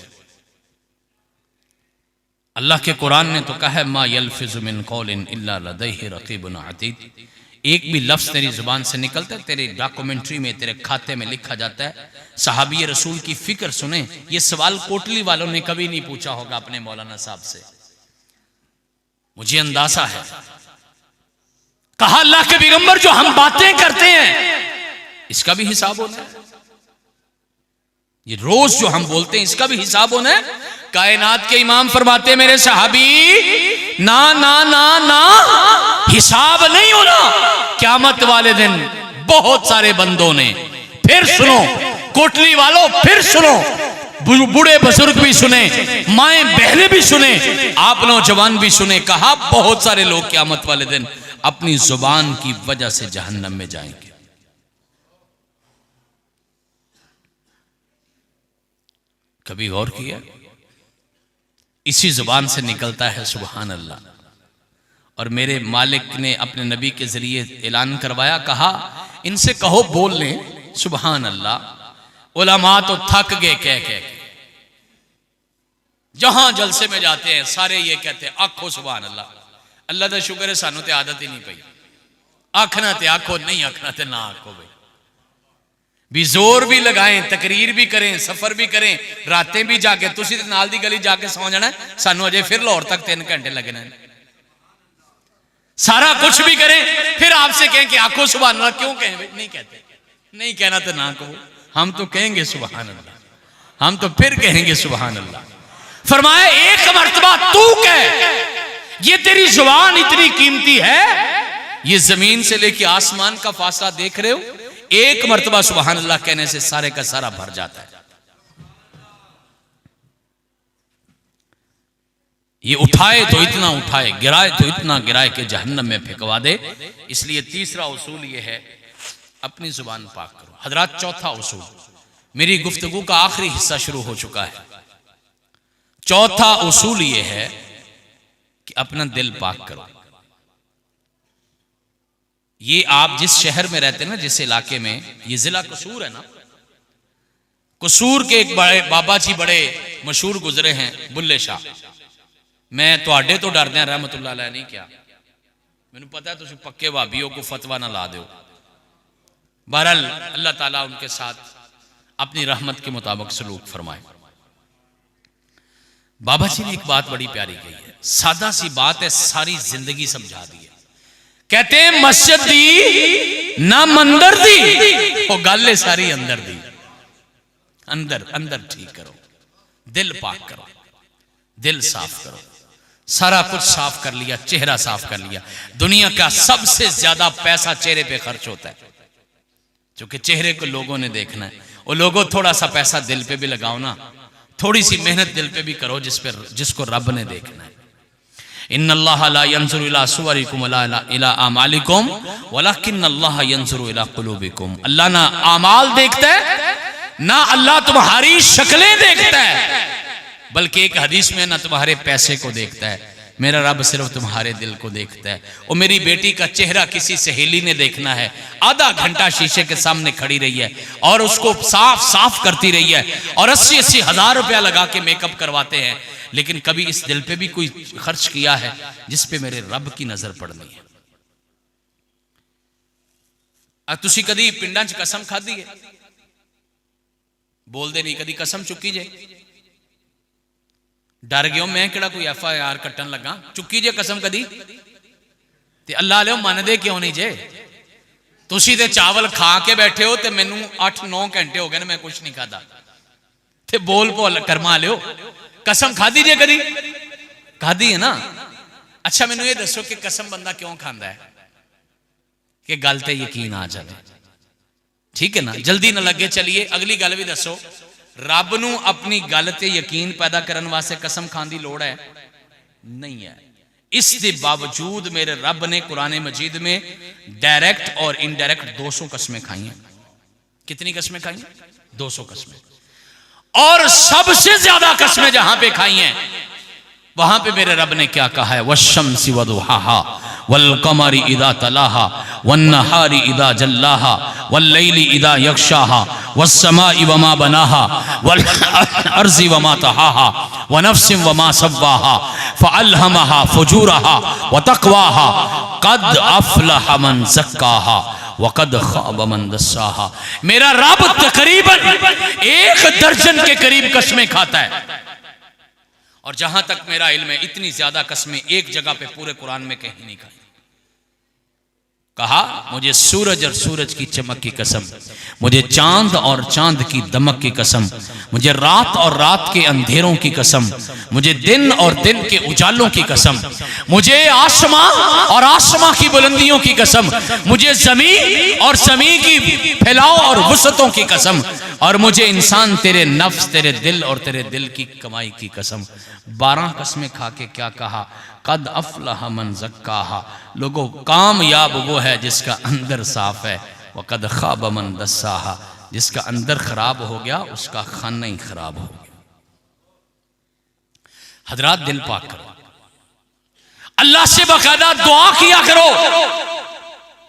अल्लाह के कुरान ने तो कहा है, मा यल्फिज़ु मिन कौलिन इल्ला लदैहि रक़ीबुन अतीद। एक भी लफ्ज तेरी जुबान से निकलता है, तेरे डॉक्यूमेंट्री में, तेरे खाते में लिखा जाता है। सहाबी रसूल की फिक्र सुने, ये सवाल कोटली वालों ने कभी नहीं पूछा होगा अपने मौलाना साहब से, मुझे अंदाजा है। कहा अल्लाह के पैगंबर, जो हम बातें करते हैं इसका भी हिसाब होना है। ये रोज जो हम बोलते हैं इसका भी हिसाब होना है। कायनात के इमाम फरमाते, मेरे सहाबी, ना ना ना ना, हिसाब नहीं होना क़यामत वाले दिन। बहुत सारे बंदों ने, फिर सुनो कोटली वालों, फिर सुनो, बूढ़े बुजुर्ग भी सुने, माएं बहनें भी सुने, आप नौजवान भी सुने। कहा बहुत सारे लोग क़यामत वाले दिन अपनी जुबान की वजह से जहन्नम में जाएंगे। कभी गौर किया? इसी जुबान से निकलता है सुभान अल्लाह। और मेरे मालिक ने अपने नबी के जरिए ऐलान करवाया, कहा इनसे कहो बोल लें सुभान अल्लाह। उलमा तो थक गए कह के, जहां जलसे में जाते हैं सारे ये कहते हैं आखो सुभान अल्लाह। अल्लाह का शुक्र है सानू ते आदत ही नहीं पई, आखना ते आखो, नहीं आखना ते ना आखो। भाई भी जोर भी लगाएं, तकरीर भी करें, सफर भी करें, रातें भी जाके, तुसी ते नाल दी गली जाके सौ जाना, सानू अजे फिर लाहौर तक 3 घंटे लगने। सारा कुछ भी करें, फिर आपसे कहें कि आखो सुभान अल्लाह, क्यों कहें? भाई नहीं कहते, नहीं कहना तो ना कहो, हम तो कहेंगे सुभान अल्लाह, हम तो फिर कहेंगे सुभान अल्लाह। फरमाया एक मर्तबा तू कह, ये तेरी जुबान इतनी कीमती है, ये जमीन से लेके आसमान का फासला देख रहे हो, एक मर्तबा सुभान अल्लाह कहने से सारे का सारा भर जाता है। ये उठाए तो इतना उठाए, गिराए तो इतना गिराए कि जहन्नम में फेंकवा दे। इसलिए तीसरा उसूल ये है, अपनी जुबान पाक करो। हजरात, चौथा उसूल, मेरी गुफ्तगू का आखिरी हिस्सा शुरू हो चुका है। चौथा उसूल ये है कि अपना दिल पाक करो। ये आप जिस शहर में रहते हैं ना, जिस इलाके में, ये जिला कसूर है ना, कसूर के एक बड़े बाबा जी बड़े मशहूर गुजरे हैं, बुल्ले शाह। मैं तुहाडे तो डरदे हैं रहमतुल्लाह अलैह नहीं क्या, मैनू पता है तुम पक्के भाभी हो, को फतवा ना ला दो। बहरहाल अल्लाह ताला उनके साथ अपनी रहमत के मुताबिक सलूक फरमाए। बाबा जी ने एक बात बड़ी प्यारी कही है, सादा सी बात है, सारी जिंदगी समझा दी है। कहते हैं मस्जिद दी ना मंदिर दी, वो गल है सारी अंदर दी। अंदर अंदर ठीक करो, दिल पाक करो, दिल साफ करो। सारा कुछ साफ कर लिया, चेहरा साफ कर लिया। दुनिया का सबसे ज्यादा पैसा चेहरे पे खर्च होता है, क्योंकि चेहरे को लोगों ने देखना है। और लोगों, थोड़ा सा पैसा दिल पे भी लगाओ ना, थोड़ी सी मेहनत दिल पे भी करो, जिसको रब ने देखना है। इन्नल्लाह ला यंजुरु इला सुवरिकुम वला इला आमालिकुम वलाकिन्नल्लाह यंजुरु इला कुलूबिकुम। अल्लाह ना आमाल देखता है, ना अल्लाह तुम्हारी शक्लें देखता है, बल्कि एक हदीस में ना तुम्हारे पैसे को देखता है, मेरा रब सिर्फ तुम्हारे दिल को देखता है। और मेरी बेटी का चेहरा किसी सहेली ने देखना है, आधा घंटा शीशे के सामने खड़ी रही है और उसको साफ साफ करती रही है, और 80-80 हज़ार रुपया लगा के मेकअप करवाते हैं, लेकिन कभी इस दिल पे भी कोई खर्च किया है जिस पे मेरे रब की नजर पड़नी है। तुसी कदी पिंडां च कसम खाधी है? बोलते नहीं, कदी कसम चुकी जे? डर गयो मैं केड़ा कोई FIR कट्टन लगा, चुकी जे कसम कदी? ते अल्लाह ले मनदे क्यों नहीं जे? तुसी ते चावल खा के बैठे हो, तो मैनू 8-9 घंटे हो गए ने, मैं कुछ नहीं खाता, ते बोल भुल करमा लियो। कसम खाधी जे कदी? खाधी है ना। अच्छा मैनू ये दसो कि कसम बंदा क्यों खांदा है? कि गल ते यकीन आ जाए, ठीक है ना, जल्दी ना लगे। चलिए अगली गल भी दसो, रब नू अपनी गल ते यकीन पैदा करने वास्ते कसम खान की लोड़ है? नहीं है। इसके बावजूद मेरे रब ने कुरान मजीद में डायरेक्ट और इनडायरेक्ट 200 कस्में खाई हैं। कितनी कस्में खाई हैं? 200 कस्में। और सबसे ज्यादा कस्में जहां पे खाई हैं, वहां पे मेरे रब ने क्या कहा है? वश्शम्सि वदुहाहा वल कमरि इदा तलाहा वन्नहारि इदा जल्लाहा वल्लैलि इदा यग्शाहा वस्समाइ वमा बनाहा वल अर्ज़ि वमा तहाहा वनफ्सिन वमा सव्वाहा फअल्हमहा फुजूरहा वतक़वाहा क़द अफ़लह मन ज़क्काहा वक़द ख़ाब मन दस्साहा। मेरा रब तकरीबन 1 दर्जन के करीब कस्में खाता है, और जहां तक मेरा इल्म है इतनी ज्यादा कस्में एक जगह पे पूरे कुरान में कहीं नहीं खाई। कहा मुझे सूरज और सूरज की चमक की कसम, मुझे चांद और चांद की दमक की कसम, मुझे रात और रात के अंधेरों की कसम, मुझे दिन और दिन के उजालों की कसम, मुझे आसमां और आसमां की बुलंदियों की कसम, मुझे जमीन और जमीन की फैलाव और वसतों की कसम, और मुझे इंसान तेरे नफ्स, तेरे दिल और तेरे दिल की कमाई की कसम। 12 कस्में खा के क्या कहा? कद अफ़लह मन ज़क्काहा। लोगों, कामयाब वो है जिसका अंदर साफ है, व कद ख़ाब मन दस्साहा। जिसका अंदर खराब हो गया उसका खाना ही खराब हो गया। हजरात, दिल पाक करो, अल्लाह से बाकायदा दुआ किया करो।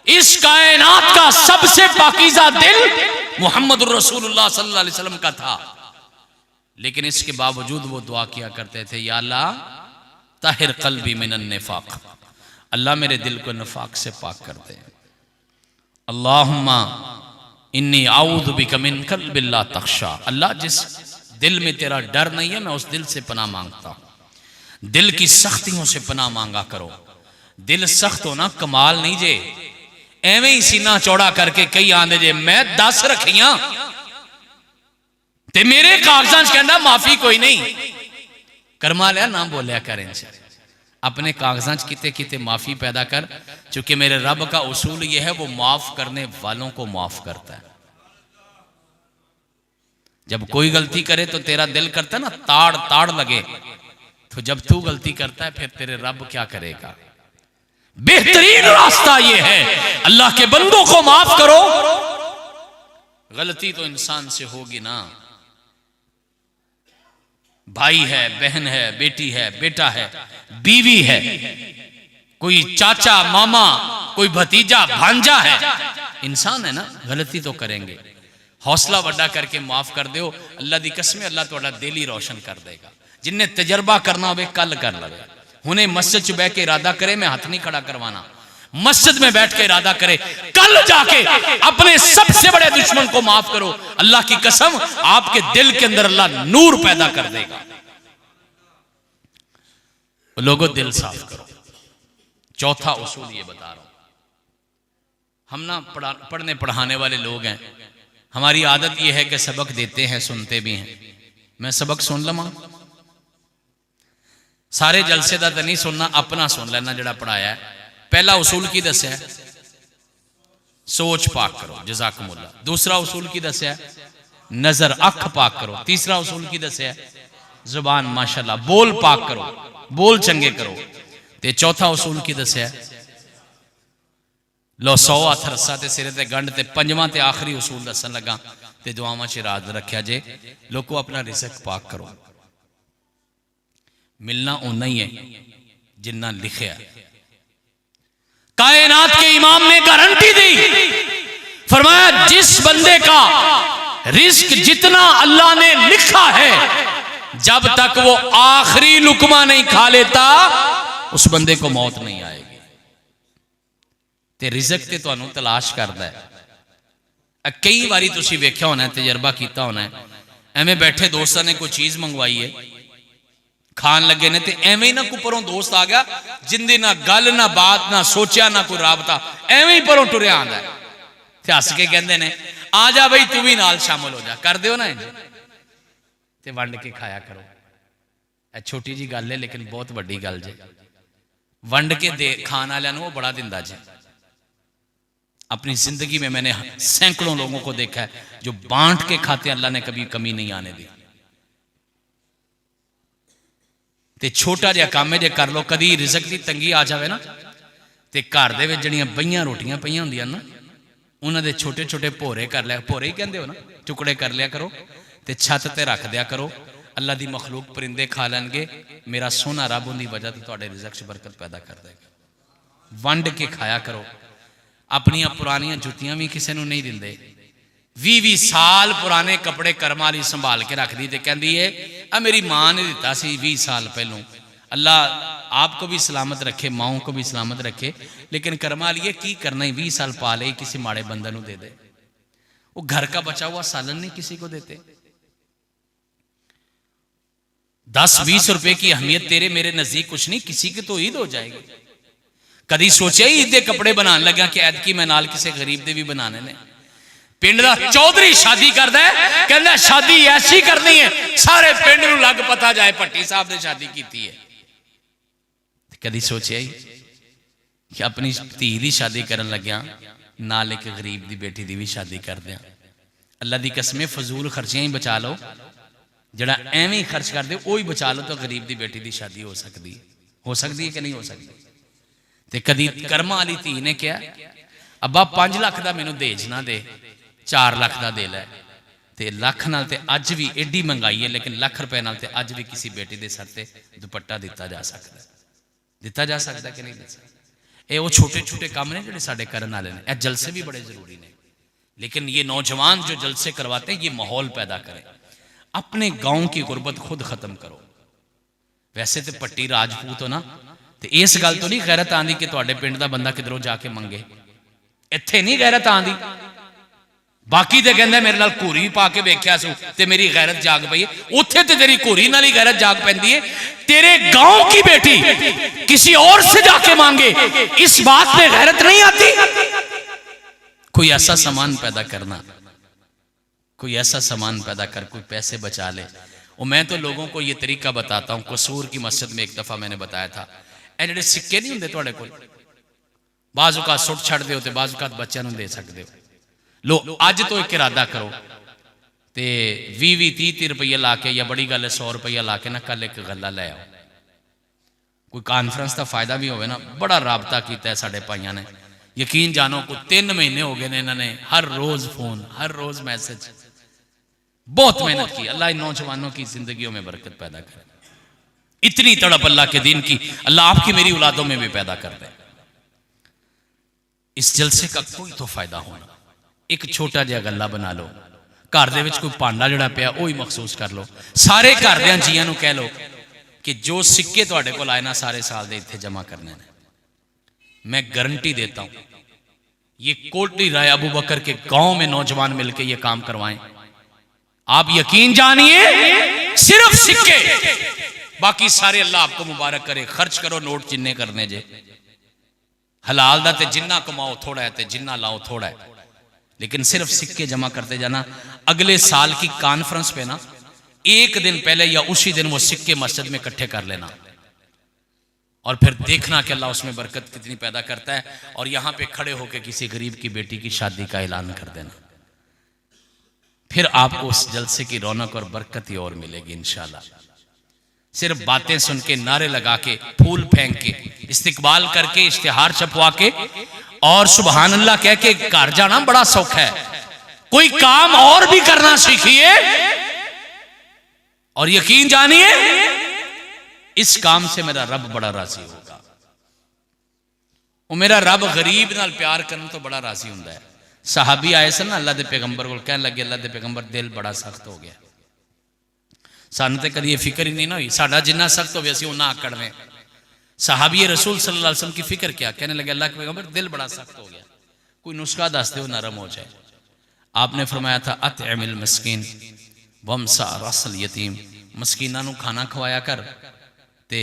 इस कायनात का सबसे पाकीज़ा दिल मुहम्मद रसूलुल्लाह सल्लल्लाहु अलैहि वसल्लम का था, लेकिन इसके बावजूद वो दुआ किया करते थे, या अल्लाह ताहिर कल्बी मिनन निफाक, अल्लाह मेरे दिल को निफाक से पाक कर दे। अल्लाहुम्मा इन्नी आऊज़ु बिका मिन कल्बिन ला तख्शा, अल्लाह जिस दिल में तेरा डर नहीं है मैं उस दिल से पनाह मांगता हूं। दिल की सख्तियों से पनाह मांगा करो। दिल सख्त होना कमाल नहीं जे, एवें ही सीना चौड़ा करके कई आंदे जे मैं 10 रखियां ते मेरे कागजां कहना माफी कोई नहीं। कर्मा लिया ना बोलिया कर, इनसे अपने कागजां किते किते माफी पैदा कर, क्योंकि मेरे रब का उसूल यह है वो माफ करने वालों को माफ करता है। जब कोई गलती करे तो तेरा दिल करता है ना ताड़ ताड़ लगे, तो जब तू गलती करता है फिर तेरे रब क्या करेगा? बेहतरीन रास्ता यह है, अल्लाह के बंदों को माफ करो। गलती तो इंसान से होगी ना, भाई है, बहन है, बेटी है, बेटा है, बीवी है, कोई चाचा मामा, कोई भतीजा भांजा है, इंसान है ना, गलती तो करेंगे। हौसला वड्डा करके माफ कर दो, अल्लाह दी कसम अल्लाह तुहाडा दिल ही रोशन कर देगा। जिन्हें तजर्बा करना हो कल कर लवे, हुणे मस्जिद च बह के इरादा करे, मैं हाथ नहीं खड़ा करवाना, मस्जिद में बैठ के इरादा करे, कल जाके अपने सबसे बड़े दुश्मन को माफ करो, अल्लाह की कसम आपके दिल के अंदर अल्लाह नूर पैदा कर देगा। लोगों, दिल साफ करो। चौथा उसूल ये बता रहा हूं, हम ना पढ़ने पढ़ाने वाले लोग हैं, हमारी आदत यह है कि सबक देते हैं, सुनते भी हैं। मैं सबक सुन लवा, सारे जलसे का तो नहीं सुनना, अपना सुन लेना जड़ा पढ़ाया है। पहला उसूल की दस्या? सोच पाक करो, जज़ाकुमुल्लाह। दूसरा उसूल की दस्या? नजर अख पाक करो। तीसरा उसूल की दस्या? जुबान माशाल्लाह बोल पाक करो, बोल चंगे करो। ते चौथा उसूल की दस्या? लो 100 हथ रस्सा ते सिरे ते गंढ। ते पंजवां ते आखिरी उसूल दसन लगा ते दुआवां च राज रखिया जे, लोगों अपना रिज़्क पाक करो। मिलना उन्ना ही है जिन्ना लिखिया। कायनात के इमाम ने गारंटी दी, फरमाया जिस बंदे का रिस्क जितना अल्लाह ने लिखा है, जब तक वो आखिरी लुकमा नहीं खा लेता उस बंदे को मौत नहीं आएगी। ते रिज़्क ते तुहानू तलाश करदा है। कई बारी तुसी वेख्या होना, तजर्बा किया होना है, एवें बैठे दोस्तां ने कोई चीज मंगवाई है, खान लगे ने, ते एवें ही ना कोई परों दोस्त आ गया जिंदी ना गल ना बात ना सोचा ना कोई राबता, एवें ही परों टुरिया आंदा है। ते हस के कहते ने आ जा बई तू भी नाल शामिल हो जा, कर दियो ना ते वंड के खाया करो। यह छोटी जी गल है लेकिन बहुत वड्डी गल जे। वंड के दे खान वालों वो बड़ा दिंदा जे। अपनी जिंदगी में मैंने सैकड़ों लोगों को देखा है जो बांट के खाते, अल्लाह ने कभी कमी नहीं आने दी। ते छोटा जिहा काम है जे कर लो, कदी रिजक की तंगी आ जाए ना ते घर दे विच जड़ियां बईयां रोटियां पईयां हुंदियां ना, उन्हां दे छोटे छोटे भोरे कर लिया, भोरे ही कहंदे हो ना, टुकड़े कर लिया करो ते छत ते रख दिया करो। अल्लाह दी मखलूक परिंदे खा लैणगे। मेरा सोना रब उनकी वजह तो तुहाडे रिजक च बरकत पैदा कर देगा। वंड के खाया करो। अपनियां पुरानियां जुत्तियां भी किसी नूं नहीं दिंदे। 20-20 साल पुराने कपड़े कर्म वाली संभाल के रख दी ते कहंदी है आ मेरी मां ने दिता सी 20 साल पहलों। अल्लाह आपको भी सलामत रखे, माओं को भी सलामत रखे। लेकिन कर्म वाली की करना है, 20 साल पा ले किसी माड़े बंदे नूं दे दे। वो घर का बचा हुआ सालन नहीं किसी को देते। 10-20 रुपए की अहमियत तेरे मेरे नजदीक कुछ नहीं, किसी की तो ईद हो जाएगी। कदी सोचा ही ईद के कपड़े बना लगा कि ऐतकी मैं नाल किसी गरीब दे भी बनाने ने। पिंड दा चौधरी शादी करदा है, कहंदा शादी ऐसी करनी है सारे पिंड नूं लग पता जाए भट्टी साहब ने शादी की है। कदी सोचा ही कि अपनी धी दी शादी करन लग्या नाल एक गरीब दी बेटी दी भी शादी कर दियां। अल्लाह दी कसमें फजूल खर्चियां ही बचा लो, जड़ा एवें ही खर्च कर दे वो ही बचा लो तो गरीब दी बेटी दी शादी हो सकती है कि नहीं हो सकती। ते कदी कर्मा वाली धी ने कहा अब्बा 5 लाख का मैनू देज ना दे, 4 लाख का दे लै। ते लख नाल ते अज भी एडी महंगाई है, लेकिन लाख रुपए नाल ते अज भी किसी बेटी के सर ते दुपट्टा दिता जा सकता कि नहीं दे सकता। ये वो छोटे छोटे काम ने जो साडे करन वाले ने। यह जलसे भी बड़े जरूरी ने, लेकिन ये नौजवान जो जलसे करवाते हैं ये माहौल पैदा करें। अपने गांव की गुर्बत खुद खत्म करो। वैसे तो पट्टी राजपूत हो ना, तो इस गल तो नहीं गैरत आंदी कि तुहाडे पिंड दा बंदा किधरों जाके मंगे। इत्थे नहीं गैरत आंदी। बाकी तो कहंदा मेरे नाल घूरी पा के वेख्या सू ते मेरी गैरत जाग पई। उत्थे ते तेरी घूरी नाल ही गैरत जाग पैंदी है। तेरे गांव की बेटी किसी और से जाके मांगे, इस बात पे गैरत नहीं आती। कोई ऐसा सामान पैदा करना, कोई ऐसा सामान पैदा कर, कोई पैसे बचा ले। और मैं तो लोगों को ये तरीका बताता हूँ। कसूर की मस्जिद में एक दफा मैंने बताया था, ए जिहड़े सिक्के नहीं होंदे तुहाडे कोल, बाजुका सुट छड्डदे हो ते बाजुका बच्चों नूं दे सकदे हो। लो अज तो एक इरादा करो ते 20-30 रुपये ला के, या बड़ी गल है 100 रुपया ला के ना कल एक गला लै आओ। कोई कॉन्फ्रेंस का फायदा भी होवे ना। बड़ा राबता किया है साडे भाइयों ने, यकीन जानो को 3 महीने हो गए ने इन्होंने हर रोज फोन, हर रोज मैसेज, बहुत मेहनत की। अल्लाह इन नौजवानों की जिंदगियों में बरकत पैदा करे। इतनी तड़प अल्लाह के दिन की अल्लाह आपकी मेरी औलादों में भी पैदा कर दे। इस जलसे का कोई तो फायदा होना। एक छोटा जिहा गल्ला बना लो, घर दे विच कोई भांडा जिहड़ा पिया वो ही महसूस कर लो। सारे घर दे जियां नूं कह लो कि जो सिक्के तुहाडे कोल आए ना सारे साल दे इत्थे जमा करने ने। मैं गारंटी देता हूं ये कोटली राय अबू बकर के गांव में नौजवान मिलकर ये काम करवाएं, आप यकीन जानिए सिर्फ सिक्के, बाकी सारे अल्लाह आपको मुबारक करे। खर्च करो नोट जिन्ने करने जे, हलाल दा ते जिन्ना कमाओ थोड़ा है ते जिन्ना लाओ थोड़ा है, लेकिन सिर्फ सिक्के जमा करते जाना। अगले साल की कॉन्फ्रेंस पे ना एक दिन पहले या उसी दिन वो सिक्के मस्जिद में इकट्ठे कर लेना और फिर देखना कि अल्लाह उसमें बरकत कितनी पैदा करता है। और यहां पे खड़े होकर किसी गरीब की बेटी की शादी का ऐलान कर देना, फिर आपको उस जलसे की रौनक और बरकत ही और मिलेगी इंशाल्लाह। सिर्फ बातें सुन के, नारे लगा के, फूल फेंक के, इस्तिकबाल करके, इश्तिहार छपवा के और सुबहान अल्लाह कह के घर जाना बड़ा सौखा है। कोई काम और भी करना सीखिए और यकीन जानिए इस काम से मेरा रब बड़ा राजी होगा। वो मेरा रब गरीब नाल प्यार करने तो बड़ा राजी हुंदा है। सहाबी आए सन अल्लाह के पैगंबर को, कहने लगे अल्लाह के पैगंबर दिल बड़ा सख्त हो गया। सानू तो कभी ये फिक्र ही नहीं ना हुई, साडा जिन्ना सख्त हो गया सी उन्ना आकड़ में। सहाबी रसूल सल्लल्लाहु अलैहि वसल्लम की फिक्र क्या, कहने लगे अल्लाह के पैगंबर दिल बड़ा सख्त हो गया, कोई नुस्खा दस दो नरम हो जाए। आपने फरमाया था अतइमिल मिस्कीन वमसा रसल यतीम, मस्कीना नू खाना खवाया कर ते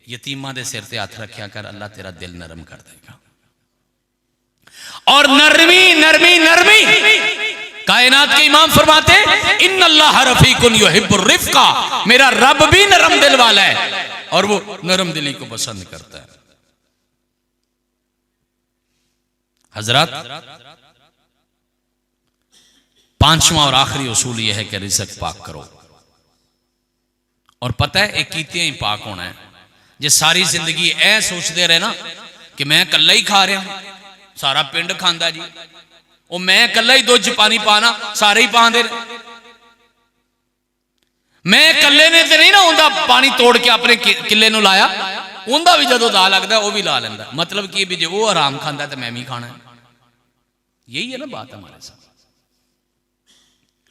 यतीमा दे सिर ते हथ रखिया कर, अल्लाह तेरा दिल नरम कर देगा। और नरमी नरमी नरमी, कायनात के इमाम फरमाते इन्नल्लाह रफीकुन युहिब्बुर रिफ्का, मेरा रब भी नरम दिल वाला है और वो नरम दिली को पसंद करता है। हजरत, पांचवा और आखिरी उसूल यह है कि रिज़्क पाक करो। और पता है एक कीतियां ही पाक होना है। जे सारी जिंदगी ऐ सोचते रहे ना कि मैं कल्ला ही खा रहा हूं, सारा पिंड खांदा जी, वो मैं कल्ला ही दुध च पानी पाना, सारे ही पाते, मैं कल्ले ने तो नहीं ना उनका पानी तोड़ के अपने किले नूं लाया, उनका भी जदों दा लगता वो भी ला लेंदा। मतलब कि भी जो वो आराम खांदा तो मैं भी खाना है। यही है ना बात हमारे साथ।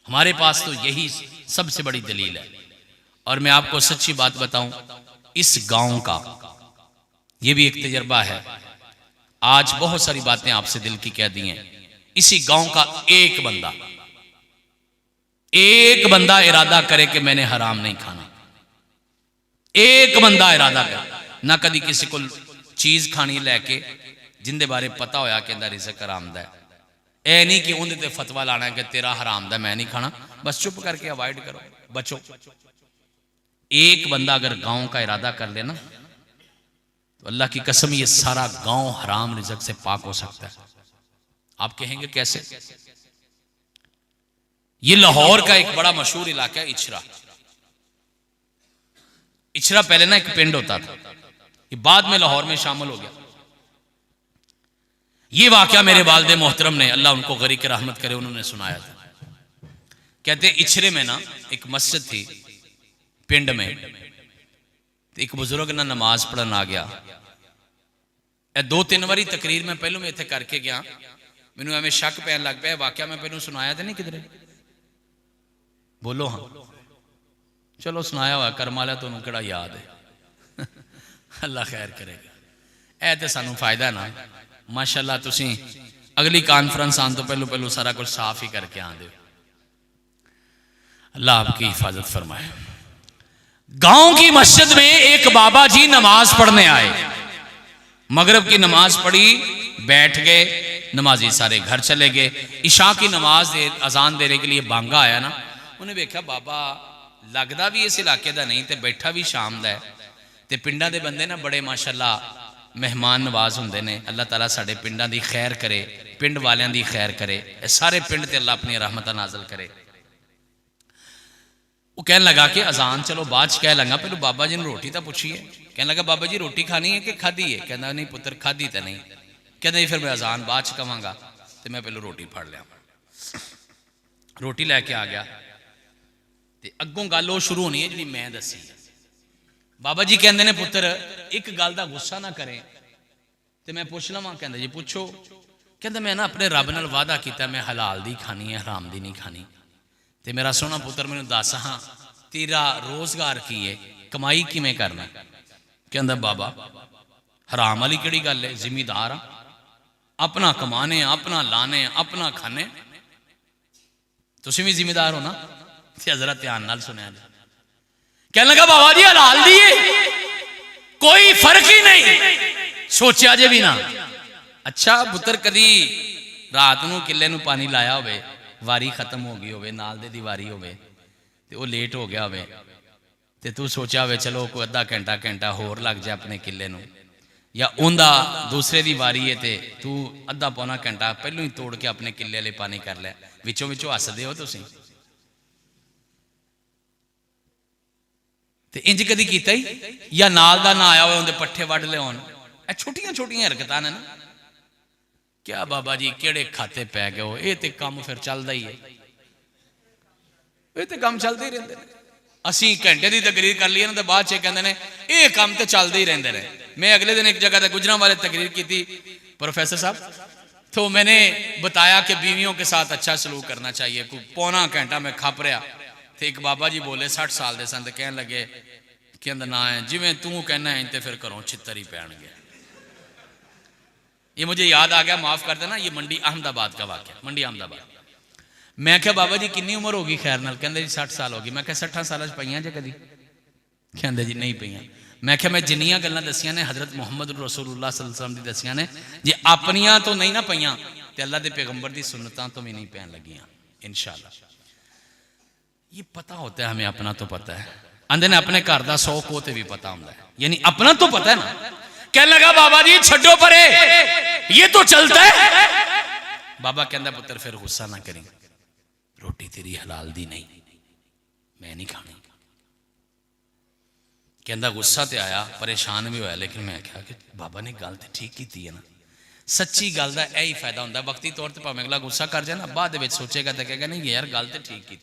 हमारे पास तो यही सबसे बड़ी दलील है। और मैं आपको सच्ची बात बताऊं, इस गांव का ये भी एक तजर्बा है। आज बहुत सारी बातें आपसे दिल की कह दी हैं। इसी गांव का एक बंदा इरादा करे कि मैंने हराम नहीं खाना, एक बंदा इरादा करे ना, कभी किसी को चीज खानी लैके जिंदे बारे पता होया कि इंदा रिज़्क हराम दा है, ऐ नहीं कि उन्हें ते फतवा लाना है कि तेरा हराम दा मैं नहीं खाना, बस चुप करके अवॉइड करो, बचो। एक बंदा अगर गांव का इरादा कर लेना तो अल्लाह की कसम ये सारा गांव हराम रिज़्क से पाक हो सकता है। आप कहेंगे कैसे? ये लाहौर का एक बड़ा मशहूर इलाका है इचरा। इचरा पहले ना एक पिंड होता था, ये बाद में लाहौर में शामिल हो गया। ये वाकया मेरे वालिद मोहतरम ने, अल्लाह उनको गरीक रहमत करे, उन्होंने सुनाया था। कहते इचरे में ना एक मस्जिद थी पिंड में, एक बुजुर्ग ना नमाज पढ़न आ गया। 2-3 बारी तकरीर मैं पहलों में इत्थे करके गया, मैनू एवं शक पैन लग पाया, वाकया मैं पहलों सुनाया तो नहीं किधरे? बोलो हाँ, चलो सुनाया हुआ कर्म वाला, तुहानू किहड़ा याद है। अल्लाह खैर करेगा। ऐ तो सानू फायदा ना, माशाअल्लाह तुसी अगली कॉन्फ्रेंस आने तो पहलों सारा कुछ साफ ही करके आंदे हो। अल्लाह आपकी हिफाजत फरमाए। गांव की मस्जिद में एक बाबा जी नमाज पढ़ने आए। मगरिब की नमाज पढ़ी, बैठ गए, नमाजी सारे घर चले गए। इशा की नमाज अजान देने के लिए बांगा आया ना, उन्हें देखा बाबा लगता भी इस इलाके का नहीं तो बैठा भी शाम का है, तो पिंडा के बंदे ना बड़े माशाअल्लाह मेहमान नवाज होंगे ने। अल्लाह ताला साडे पिंडा की खैर करे, पिंड वालियां की खैर करे, सारे पिंड ते अल्लाह अपनी रहमत नाजल करे। वो कहने लगा कि अजान चलो बाद च कह लगा, पहले बाबा जी ने रोटी तो पूछिए। कहने लगा बाबा जी रोटी खानी है कि खाधी है? कहना नहीं पुत्र खाधी तो नहीं। कहना जी फिर मैं अजान बाद च कहांगा, तो मैं पहले रोटी फड़ लिया। रोटी लैके आ गया तो अगों गल वो शुरू होनी है जी मैं दसी। बाबा जी कहते ने पुत्र एक गल का गुस्सा ना करें, तो मैं पूछ लवां? कहता जी पूछो। कहता मैं ना अपने रब नाल वादा किया मैं हलाल दी खानी है, हराम दी नहीं खानी। तो मेरा सोहना पुत्र मैनूं दस हाँ तेरा रोजगार की है, कमाई किवें करना? कहता बाबा हराम वाली किहड़ी गल है, जिमीदार हाँ, अपना कमाने, अपना लाने, अपना खाने। तुसीं भी जिमीदार हो ना? जरा ध्यान नाल सुनिया। कहने लगा बाबा जी हलाल दी है, कोई फर्क ही नहीं, सोचा जे भी ना। अच्छा पुत्र कदी रात नूं किले नूं पानी लाया होवे, वारी खत्म हो गई होवे, नाल दे दी वारी होवे ते वो लेट हो गया होवे, ते तू सोचा होवे चलो कोई अद्धा घंटा होर लग जाए अपने किले नूं, या उनका दूसरे दी वारी है ते तू अद्धा पौना घंटा पहलों ही तोड़ के अपने किले वाले पानी कर लिया। विचों विचों हसदे हो तुसीं। ते इंज कदी कीता ही? या नाल दा ना आया होवे उनके पट्ठे वढ़ लियाउण। ए छोटियां छोटियां हरकतां ने ना। क्या बाबा जी केड़े खाते पै गए हो? ये तो काम फिर चलता ही है, ये तो काम चलते ही रहते हैं। असी घंटे की तकरीर कर ली ना तो बाद कहते हैं ये काम तो चलते ही रहते रहे। मैं अगले दिन एक जगह पर गुजरांवाले तकरीर की थी प्रोफेसर साहब, तो मैंने बताया कि बीवियों के साथ अच्छा सलूक करना चाहिए। कोई पौना घंटा मैं खप रहा तो एक बाबा जी बोले 60 साल के सन, कहने लगे कहते ना है जिवें तू कहना है तो फिर घरों छित्तर ही पैणगे। ये मुझे याद आ गया, माफ कर देना, ये मंडी अहमदाबाद का वाक़या, मंडी अहमदाबाद। मैं क्या बाबा जी कितनी उम्र होगी खैर नाल? कहते जी 60 साल होगी। मैं क्या 60 साल पईयां जे कदी? कहते जी नहीं पईयां। मैं क्या मैं जिन्नियां गल्लां दसियां ने हजरत मुहम्मद रसूलुल्लाह सल्लल्लाहु अलैहि वसल्लम दी दसियां ने, जे अपनियां तो नहीं ना पईयां ते अल्लाह दे पैगंबर दी सुन्नतां तो भी नहीं पैन लगियां इंशाअल्लाह। ये पता होता है हमें, अपना तो पता है। आंदे ने अपने घर का 100 कोते भी पता होता है, यानी अपना तो पता है ना। कहने लगा बाबा जी छड्डो परे, ये तो चलता है। बाबा कहता पुत्र फिर गुस्सा ना करी, रोटी तेरी हलाल दी नहीं, मैं नहीं खानी। कहता गुस्सा तो आया, परेशान भी होया, लेकिन मैं आख्या कि बाबा ने गल तो ठीक की है ना। सच्ची गल का यही फायदा होता, वक्ती तौर पर भावें अगला गुस्सा कर जाए ना, बाद में सोचेगा तो कहेगा नहीं यार गल तो ठीक की।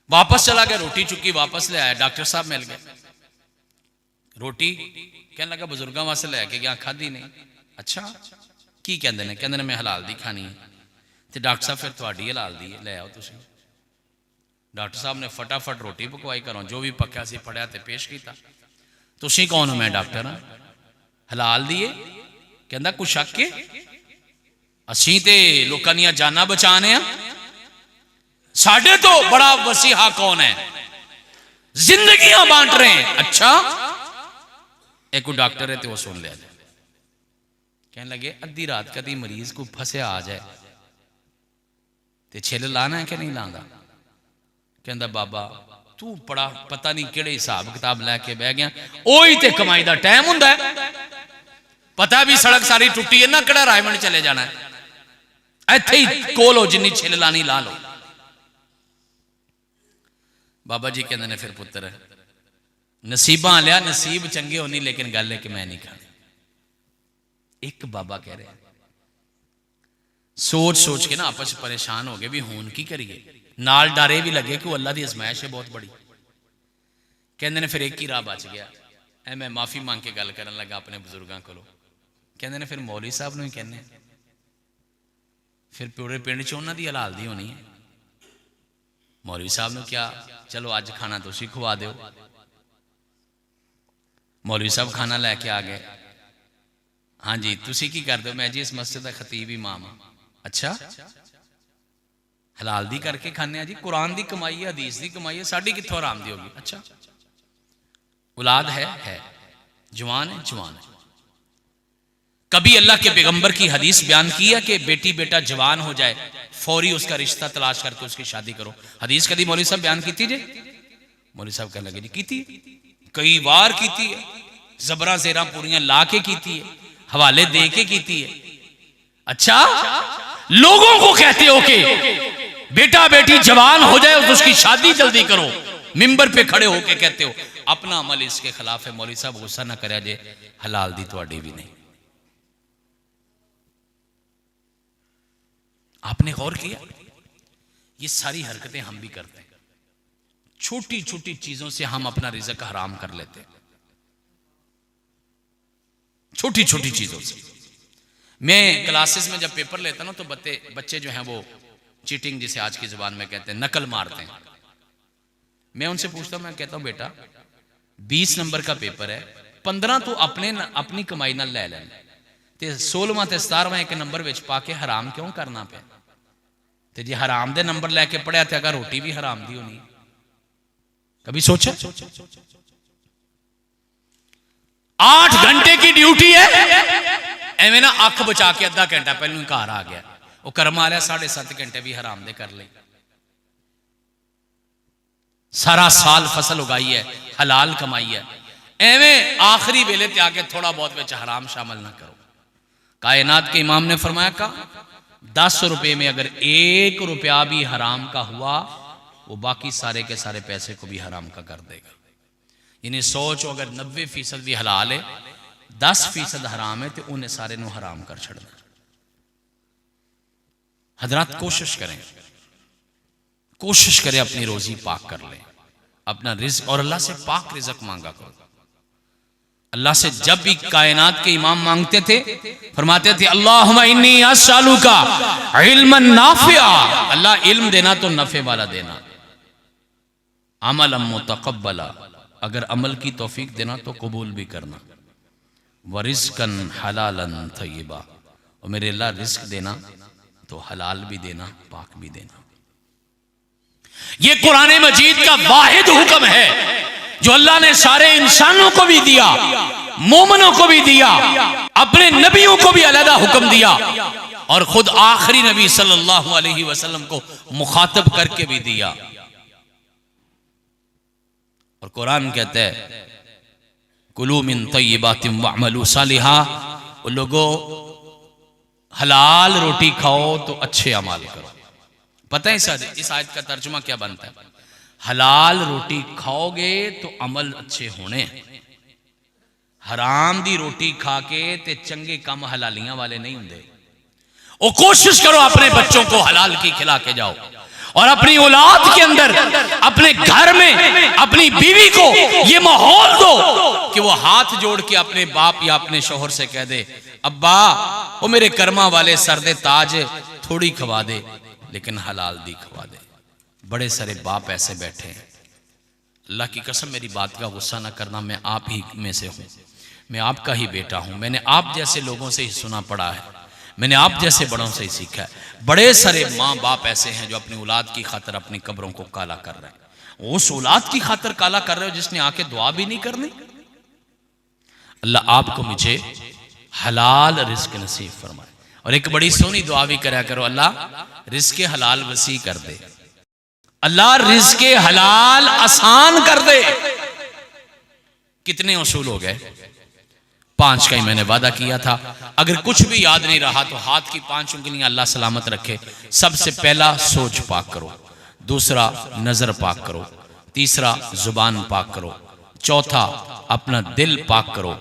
वापस चला गया, रोटी चुकी वापस ले आया, डॉक्टर साहब मिल गए। रोटी कहने लगा बजुर्गों वास्ते लैके गया, खाधी नहीं। अच्छा की कहते हैं? कहते मैं हलाल दी खानी है। तो डॉक्टर साहब फिर थोड़ी हलाल दी है, ले आओ तुम। डॉक्टर साहब ने फटाफट रोटी पकवाई, घरों जो भी पक्या सी फड़िया तो पेश किया। तुसी कौन हो? मैं डॉक्टर हाँ। हलाल दी है? कहता कुछ शक है? असी तो लोगों दी जाना बचाने आ, साढ़े तो बड़ा वसीहा कौन है, जिंदगियां बांट रहे हैं। अच्छा एक कोई डॉक्टर है तो वो सुन लिया। कहने लगे अद्धी रात कभी मरीज को फंसे आ जाए तो छिल लाना है कि नहीं लांदा? कहता बाबा तू बड़ा पता नहीं केड़े हिसाब किताब लैके बह गया, ओही ते कमाई का टाइम हुंदा है, पता भी सड़क सारी टुटी है ना, केड़ा रायमंड चले जाना है, इत्थे ही कोल हो, जिन्नी छिल लानी ला लो। बाबा जी कहते हैं फिर पुत्र नसीबा लिया, नसीब चंगे होनी, लेकिन गल है कि मैं नहीं खानी। एक बाबा कह रहे सोच सोच के ना आपस परेशान हो गए भी हुन की करिए, नाल डरे भी लगे कि अल्लाह की आजमाइश है बहुत बड़ी। कहते ने फिर एक ही राह बच गया, ऐ मैं माफी मांग के गल करन लगा अपने बुजुर्गों को। कहते ने फिर मौलवी साहब नूं ही कहने, फिर पूरे पिंड च उन्हां दी हलाल दी होनी है। मौलवी साहब ने क्या, चलो अज खाना तुसी खुवा दो। मौलवी साहब खाना लैके आ गए। हाँ जी तुसी की कर दो? मैं जी इस मस्जिद का खतीब इमाम हाँ। अच्छा हलाल दी करके खाने जी, कुरान दी कमाई है, हदीस दी कमाई है, साड़ी कित्थों आराम दी होगी? अच्छा औलाद है जवान है, जवान है। कभी अल्लाह के पैगंबर की हदीस बयान की है कि बेटी बेटा जवान हो जाए फौरी उसका रिश्ता तलाश करके उसकी शादी करो? हदीस कभी मौलवी साहब बयान की थी? मौलवी साहब कहने लगे जी की थी, कई बार की है, जबरा जेरा पूरियां ला के की है, हवाले दे के की है। अच्छा लोगों को कहते हो कि बेटा बेटी जवान हो जाए तो उसकी शादी जल्दी करो, मिंबर पे खड़े होके कहते हो, अपना अमल इसके खिलाफ है। मौलवी साहब गुस्सा ना करे जे, हलाल दी तुहाडी भी नहीं। आपने गौर किया ये सारी हरकतें हम भी करते हैं, छोटी छोटी चीजों से हम अपना रिज़्क हराम कर लेते हैं, छोटी छोटी चीजों से। मैं क्लासेस में जब पेपर लेता ना तो बच्चे जो हैं वो चीटिंग, जिसे आज की जुबान में कहते हैं, नकल मारते हैं। मैं उनसे पूछता हूं, मैं कहता हूं बेटा 20 नंबर का पेपर है, 15 तो अपनी कमाई नाल ले लेना ते 16वां ते 17वां एक नंबर विच पा के हराम क्यों करना पे? ते जे हराम दे नंबर लैके पढ़िया तो अगर रोटी भी हराम दी होनी, कभी सोचा? 8 घंटे की ड्यूटी है, एवं ना अख बचा के आधा घंटा पहले घर आ गया, वो कर्म आ रहा 7.5 घंटे भी हराम दे कर ले। सारा साल फसल उगाई है, हलाल कमाई है, एवं आखिरी वेले ते आके थोड़ा बहुत विच हराम शामिल ना करो। कायनात के इमाम ने फरमाया का 10 रुपए में अगर 1 रुपया भी हराम का हुआ, वो बाकी सारे के सारे पैसे को भी हराम का कर देगा। यानी सोचो अगर 90% भी हलाल है, 10% हराम है, तो उन्हें सारे नू हराम कर छड़ना। हजरात कोशिश करें अपनी रोजी पाक कर लें, अपना रिज़्क, और अल्लाह से पाक रिज़्क मांगा करो। अल्लाह से जब भी कायनात के इमाम मांगते थे फरमाते थे अल्लाहुम्मा इन्नी अस्अलुका इल्मन नाफिआ, अल्लाह इल्म देना तो नफे वाला देना, अमलन मुतक़ब्बला, अगर अमल की तौफीक देना तो कबूल भी करना, व रिज़्कन हलालन तय्यबा, और मेरे अल्लाह रिज़्क देना तो हलाल भी देना, पाक भी देना। ये कुरान मजीद का वाहिद हुक्म है जो अल्लाह ने सारे इंसानों को भी दिया, मोमिनों को भी दिया, अपने नबियों को भी अलग हुक्म दिया और खुद आखिरी नबी सल्लल्लाहु अलैहि वसल्लम को मुखातब करके भी दिया। और कुरान कहता है कुलू मिन तय्यिबातिम वअमलू सालिहा, वो लोगों हलाल रोटी खाओ तो अच्छे अमाल करो। पता है इस आयत का तर्जुमा क्या बनता है? हलाल रोटी खाओगे तो अमल अच्छे होने, हराम दी रोटी खा के ते चंगे काम हलालियां वाले नहीं होंगे। और कोशिश करो अपने बच्चों को हलाल की खिला के जाओ, और अपनी औलाद के अंदर, अपने घर में अपनी बीवी को ये माहौल दो कि वो हाथ जोड़ के अपने बाप या अपने शोहर से कह दे, अब्बा वो मेरे कर्मा वाले सरदे ताज थोड़ी खवा दे लेकिन हलाल दी खवा दे। बड़े सारे बाप ऐसे बैठे हैं। अल्लाह की कसम, मेरी बात का गुस्सा ना करना, मैं आप ही में से हूं, मैं आपका ही बेटा हूं। मैंने आप जैसे लोगों से ही सुना पड़ा है, मैंने आप जैसे बड़ों से ही सीखा है। बड़े सारे माँ बाप ऐसे हैं जो अपनी औलाद की खातिर अपनी कब्रों को काला कर रहे हैं। उस औलाद की खातिर काला कर रहे हो जिसने आके दुआ भी नहीं करनी। अल्लाह आपको मुझे हलाल रिस्क नसीब फरमाए। और एक बड़ी सोनी दुआ भी कराया करो, अल्लाह रिस्क हलाल वसी कर दे, अल्लाह रिस्क हलाल आसान कर दे। कितने उसूल हो गए? 5 का ही मैंने वादा किया था। अगर कुछ भी याद नहीं रहा तो हाथ की 5 उंगलियां अल्लाह सलामत रखे। सबसे पहला सोच पाक करो, दूसरा नजर पाक करो, तीसरा जुबान पाक करो, चौथा अपना दिल पाक करो,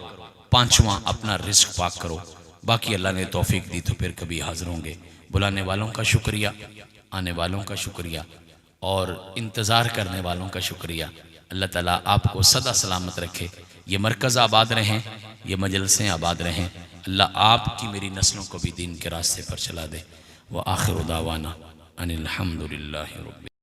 पांचवा अपना रिस्क पाक करो। बाकी अल्लाह ने तौफीक दी तो फिर कभी हाजिर होंगे। बुलाने वालों का शुक्रिया, आने वालों का शुक्रिया और इंतज़ार करने वालों का शुक्रिया। अल्लाह ताला आपको सदा सलामत रखे, ये मरकज़ आबाद रहें, ये मजलसें आबाद रहें। अल्लाह आपकी मेरी नस्लों को भी दीन के रास्ते पर चला दे। व आखिर दावाना अनिल हम्दुलिल्लाहि रब्बिल